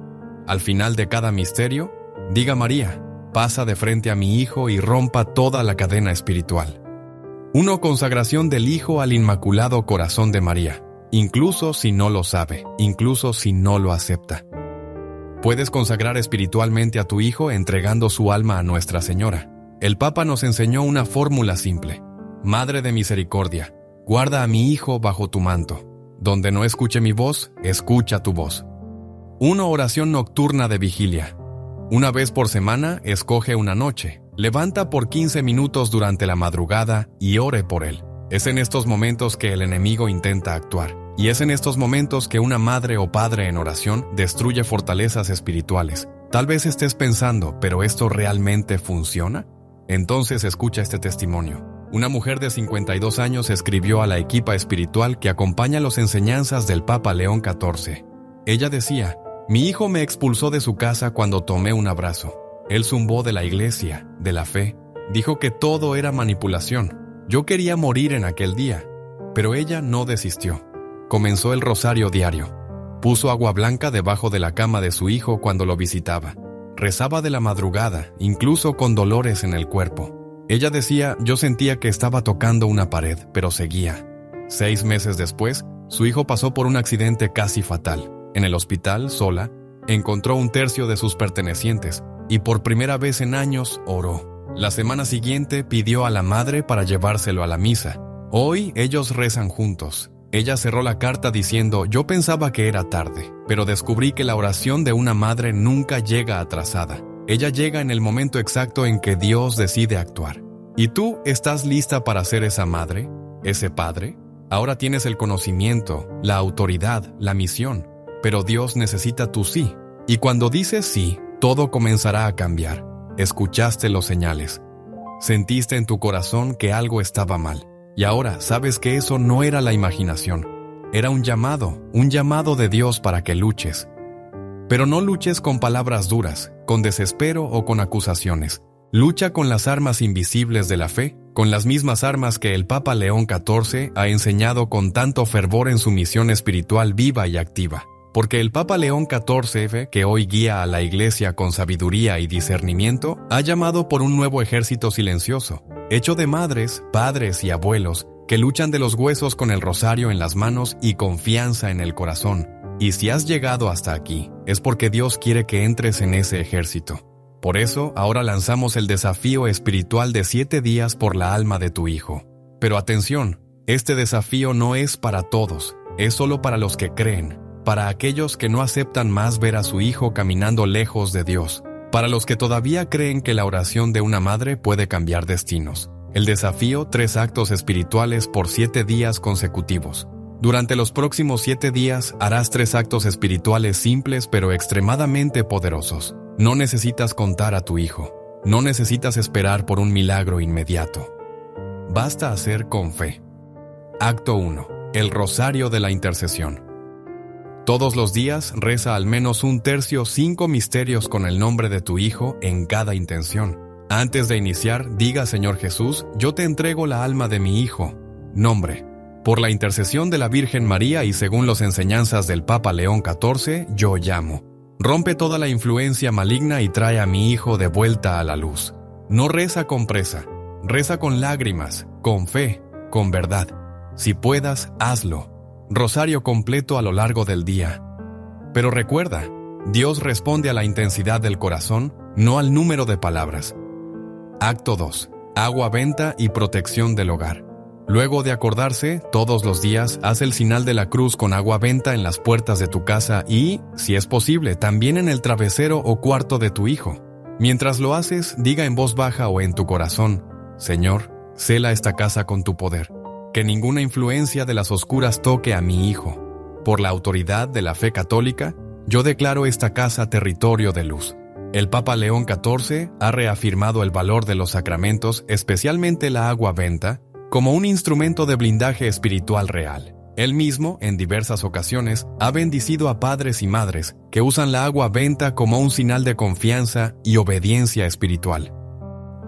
Al final de cada misterio, diga María, pasa de frente a mi hijo y rompa toda la cadena espiritual. 1. Consagración del hijo al Inmaculado Corazón de María, incluso si no lo sabe, incluso si no lo acepta. Puedes consagrar espiritualmente a tu hijo entregando su alma a Nuestra Señora. El Papa nos enseñó una fórmula simple. Madre de misericordia, guarda a mi hijo bajo tu manto. Donde no escuche mi voz, escucha tu voz. 1. Oración nocturna de vigilia. Una vez por semana, escoge una noche. Levanta por 15 minutos durante la madrugada y ore por él. Es en estos momentos que el enemigo intenta actuar. Y es en estos momentos que una madre o padre en oración destruye fortalezas espirituales. Tal vez estés pensando, ¿pero esto realmente funciona? Entonces escucha este testimonio. Una mujer de 52 años escribió a la equipa espiritual que acompaña las enseñanzas del Papa León XIV. Ella decía, mi hijo me expulsó de su casa cuando tomé un abrazo. Él zumbó de la iglesia, de la fe. Dijo que todo era manipulación. Yo quería morir en aquel día, pero ella no desistió. Comenzó el rosario diario. Puso agua blanca debajo de la cama de su hijo cuando lo visitaba. Rezaba de la madrugada, incluso con dolores en el cuerpo. Ella decía, yo sentía que estaba tocando una pared, pero seguía. 6 meses después, su hijo pasó por un accidente casi fatal. En el hospital, sola, encontró 1/3 de sus pertenecientes y por primera vez en años oró. La semana siguiente pidió a la madre para llevárselo a la misa. Hoy ellos rezan juntos. Ella cerró la carta diciendo, yo pensaba que era tarde, pero descubrí que la oración de una madre nunca llega atrasada. Ella llega en el momento exacto en que Dios decide actuar. ¿Y tú estás lista para ser esa madre, ese padre? Ahora tienes el conocimiento, la autoridad, la misión. Pero Dios necesita tu sí. Y cuando dices sí, todo comenzará a cambiar. Escuchaste los señales. Sentiste en tu corazón que algo estaba mal. Y ahora sabes que eso no era la imaginación. Era un llamado de Dios para que luches. Pero no luches con palabras duras, con desespero o con acusaciones. Lucha con las armas invisibles de la fe, con las mismas armas que el Papa León XIV ha enseñado con tanto fervor en su misión espiritual viva y activa. Porque el Papa León XIV, que hoy guía a la Iglesia con sabiduría y discernimiento, ha llamado por un nuevo ejército silencioso, hecho de madres, padres y abuelos, que luchan de los huesos con el rosario en las manos y confianza en el corazón. Y si has llegado hasta aquí, es porque Dios quiere que entres en ese ejército. Por eso, ahora lanzamos el desafío espiritual de 7 días por la alma de tu hijo. Pero atención, este desafío no es para todos, es solo para los que creen, para aquellos que no aceptan más ver a su hijo caminando lejos de Dios, para los que todavía creen que la oración de una madre puede cambiar destinos. El desafío, 3 actos espirituales por 7 días consecutivos. Durante los próximos 7 días harás 3 actos espirituales simples pero extremadamente poderosos. No necesitas contar a tu hijo. No necesitas esperar por un milagro inmediato. Basta hacer con fe. Acto 1. El rosario de la intercesión. Todos los días reza al menos 1/3 5 misterios con el nombre de tu hijo en cada intención. Antes de iniciar, diga: Señor Jesús, yo te entrego la alma de mi hijo. Nombre. Por la intercesión de la Virgen María y según las enseñanzas del Papa León XIV, yo llamo. Rompe toda la influencia maligna y trae a mi hijo de vuelta a la luz. No reza con presa, reza con lágrimas, con fe, con verdad. Si puedas, hazlo. Rosario completo a lo largo del día. Pero recuerda, Dios responde a la intensidad del corazón, no al número de palabras. Acto 2. Agua benta y protección del hogar. Luego de acordarse, todos los días haz el señal de la cruz con agua benta en las puertas de tu casa y, si es posible, también en el travesero o cuarto de tu hijo. Mientras lo haces, diga en voz baja o en tu corazón: Señor, cela esta casa con tu poder. Que ninguna influencia de las oscuras toque a mi hijo. Por la autoridad de la fe católica, yo declaro esta casa territorio de luz. El Papa León XIV ha reafirmado el valor de los sacramentos, especialmente la agua benta, como un instrumento de blindaje espiritual real. Él mismo, en diversas ocasiones, ha bendecido a padres y madres que usan la agua benta como un señal de confianza y obediencia espiritual.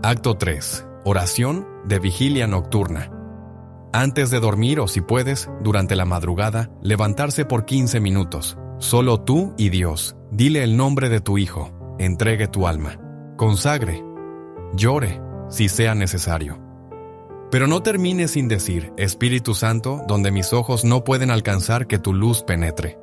Acto 3. Oración de vigilia nocturna. Antes de dormir o si puedes, durante la madrugada, levantarse por 15 minutos. Solo tú y Dios. Dile el nombre de tu hijo. Entregue tu alma. Consagre. Llore, si sea necesario. Pero no termine sin decir: Espíritu Santo, donde mis ojos no pueden alcanzar, que tu luz penetre.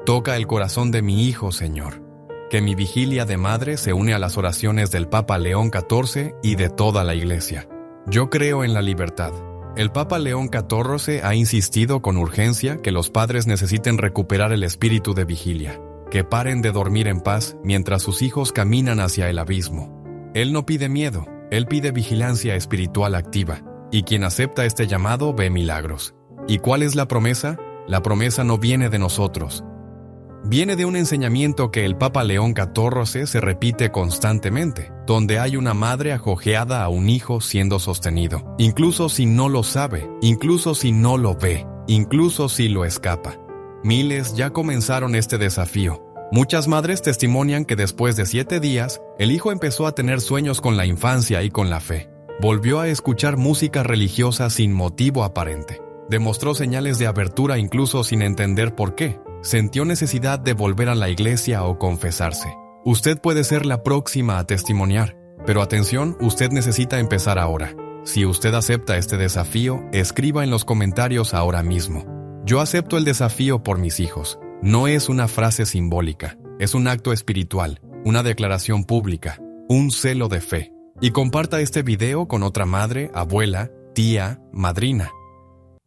Toca el corazón de mi hijo, Señor. Que mi vigilia de madre se une a las oraciones del Papa León XIV y de toda la Iglesia. Yo creo en la libertad. El Papa León XIV ha insistido con urgencia que los padres necesiten recuperar el espíritu de vigilia, que paren de dormir en paz mientras sus hijos caminan hacia el abismo. Él no pide miedo. Él pide vigilancia espiritual activa, y quien acepta este llamado ve milagros. ¿Y cuál es la promesa? La promesa no viene de nosotros. Viene de un enseñamiento que el Papa León XIV se repite constantemente, donde hay una madre acojeada a un hijo siendo sostenido, incluso si no lo sabe, incluso si no lo ve, incluso si lo escapa. Miles ya comenzaron este desafío. Muchas madres testimonian que después de 7 días, el hijo empezó a tener sueños con la infancia y con la fe. Volvió a escuchar música religiosa sin motivo aparente. Demostró señales de abertura incluso sin entender por qué. Sintió necesidad de volver a la iglesia o confesarse. Usted puede ser la próxima a testimoniar, pero atención, usted necesita empezar ahora. Si usted acepta este desafío, escriba en los comentarios ahora mismo: Yo acepto el desafío por mis hijos. No es una frase simbólica, es un acto espiritual, una declaración pública, un celo de fe. Y comparta este video con otra madre, abuela, tía, madrina.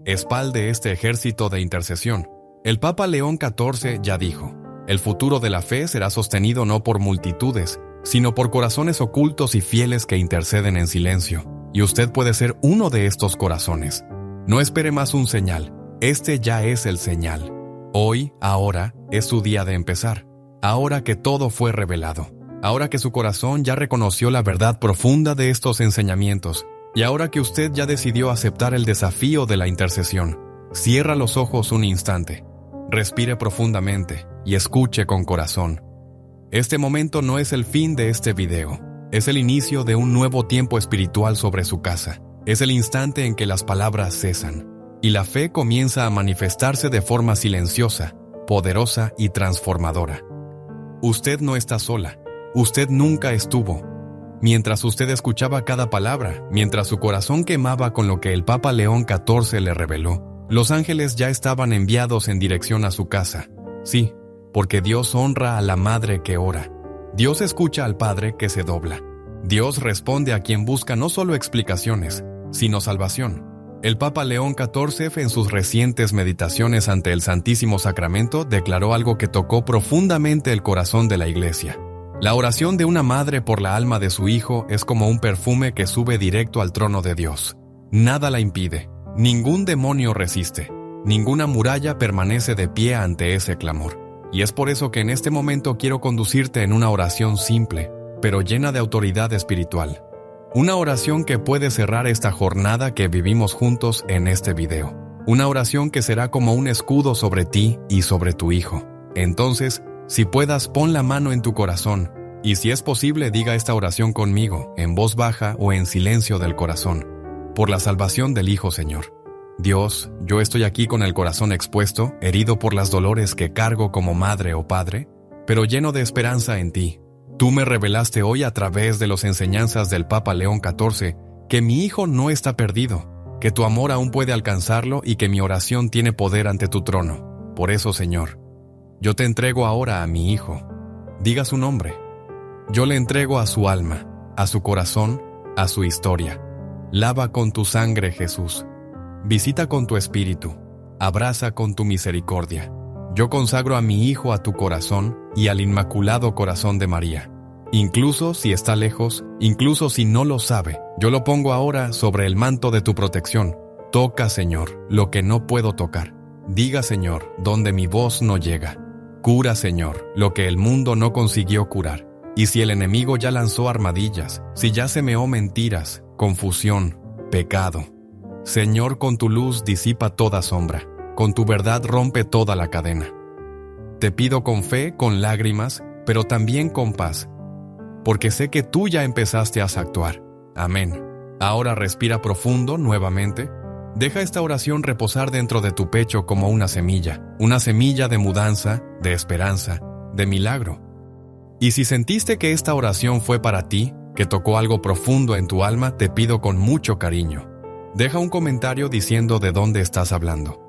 Espalde este ejército de intercesión. El Papa León XIV ya dijo: el futuro de la fe será sostenido no por multitudes, sino por corazones ocultos y fieles que interceden en silencio. Y usted puede ser uno de estos corazones. No espere más un señal, este ya es el señal. Hoy, ahora, es su día de empezar. Ahora que todo fue revelado. Ahora que su corazón ya reconoció la verdad profunda de estos enseñamientos. Y ahora que usted ya decidió aceptar el desafío de la intercesión. Cierra los ojos un instante. Respire profundamente y escuche con corazón. Este momento no es el fin de este video. Es el inicio de un nuevo tiempo espiritual sobre su casa. Es el instante en que las palabras cesan. Y la fe comienza a manifestarse de forma silenciosa, poderosa y transformadora. Usted no está sola. Usted nunca estuvo. Mientras usted escuchaba cada palabra, mientras su corazón quemaba con lo que el Papa León XIV le reveló, los ángeles ya estaban enviados en dirección a su casa. Sí, porque Dios honra a la madre que ora. Dios escucha al padre que se dobla. Dios responde a quien busca no solo explicaciones, sino salvación. El Papa León XIV, en sus recientes meditaciones ante el Santísimo Sacramento, declaró algo que tocó profundamente el corazón de la Iglesia. La oración de una madre por la alma de su hijo es como un perfume que sube directo al trono de Dios. Nada la impide, ningún demonio resiste, ninguna muralla permanece de pie ante ese clamor. Y es por eso que en este momento quiero conducirte en una oración simple, pero llena de autoridad espiritual. Una oración que puede cerrar esta jornada que vivimos juntos en este video. Una oración que será como un escudo sobre ti y sobre tu hijo. Entonces, si puedas, pon la mano en tu corazón, y si es posible, diga esta oración conmigo, en voz baja o en silencio del corazón. Por la salvación del Hijo, Señor. Dios, yo estoy aquí con el corazón expuesto, herido por las dolores que cargo como madre o padre, pero lleno de esperanza en ti. Tú me revelaste hoy a través de las enseñanzas del Papa León XIV que mi hijo no está perdido, que tu amor aún puede alcanzarlo y que mi oración tiene poder ante tu trono. Por eso, Señor, yo te entrego ahora a mi hijo. Diga su nombre. Yo le entrego a su alma, a su corazón, a su historia. Lava con tu sangre, Jesús. Visita con tu espíritu. Abraza con tu misericordia. Yo consagro a mi hijo a tu corazón y al Inmaculado Corazón de María. Incluso si está lejos, incluso si no lo sabe, yo lo pongo ahora sobre el manto de tu protección. Toca, Señor, lo que no puedo tocar. Diga, Señor, donde mi voz no llega. Cura, Señor, lo que el mundo no consiguió curar. Y si el enemigo ya lanzó armadillas, si ya semeó mentiras, confusión, pecado, Señor, con tu luz disipa toda sombra. Con tu verdad rompe toda la cadena. Te pido con fe, con lágrimas, pero también con paz, porque sé que tú ya empezaste a actuar. Amén. Ahora respira profundo nuevamente. Deja esta oración reposar dentro de tu pecho como una semilla de mudanza, de esperanza, de milagro. Y si sentiste que esta oración fue para ti, que tocó algo profundo en tu alma, te pido con mucho cariño. Deja un comentario diciendo de dónde estás hablando.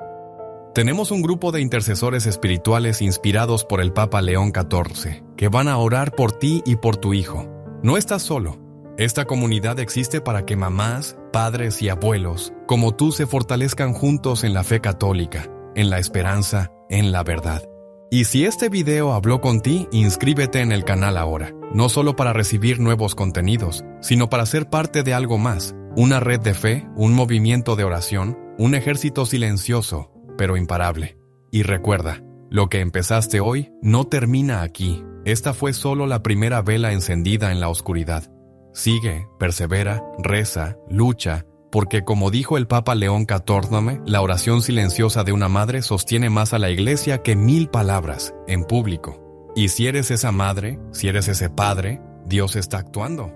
Tenemos un grupo de intercesores espirituales inspirados por el Papa León XIV, que van a orar por ti y por tu hijo. No estás solo. Esta comunidad existe para que mamás, padres y abuelos, como tú, se fortalezcan juntos en la fe católica, en la esperanza, en la verdad. Y si este video habló con ti, inscríbete en el canal ahora, no solo para recibir nuevos contenidos, sino para ser parte de algo más, una red de fe, un movimiento de oración, un ejército silencioso, pero imparable. Y recuerda, lo que empezaste hoy no termina aquí. Esta fue solo la primera vela encendida en la oscuridad. Sigue, persevera, reza, lucha, porque como dijo el Papa León XIV, la oración silenciosa de una madre sostiene más a la Iglesia que 1000 palabras en público. Y si eres esa madre, si eres ese padre, Dios está actuando.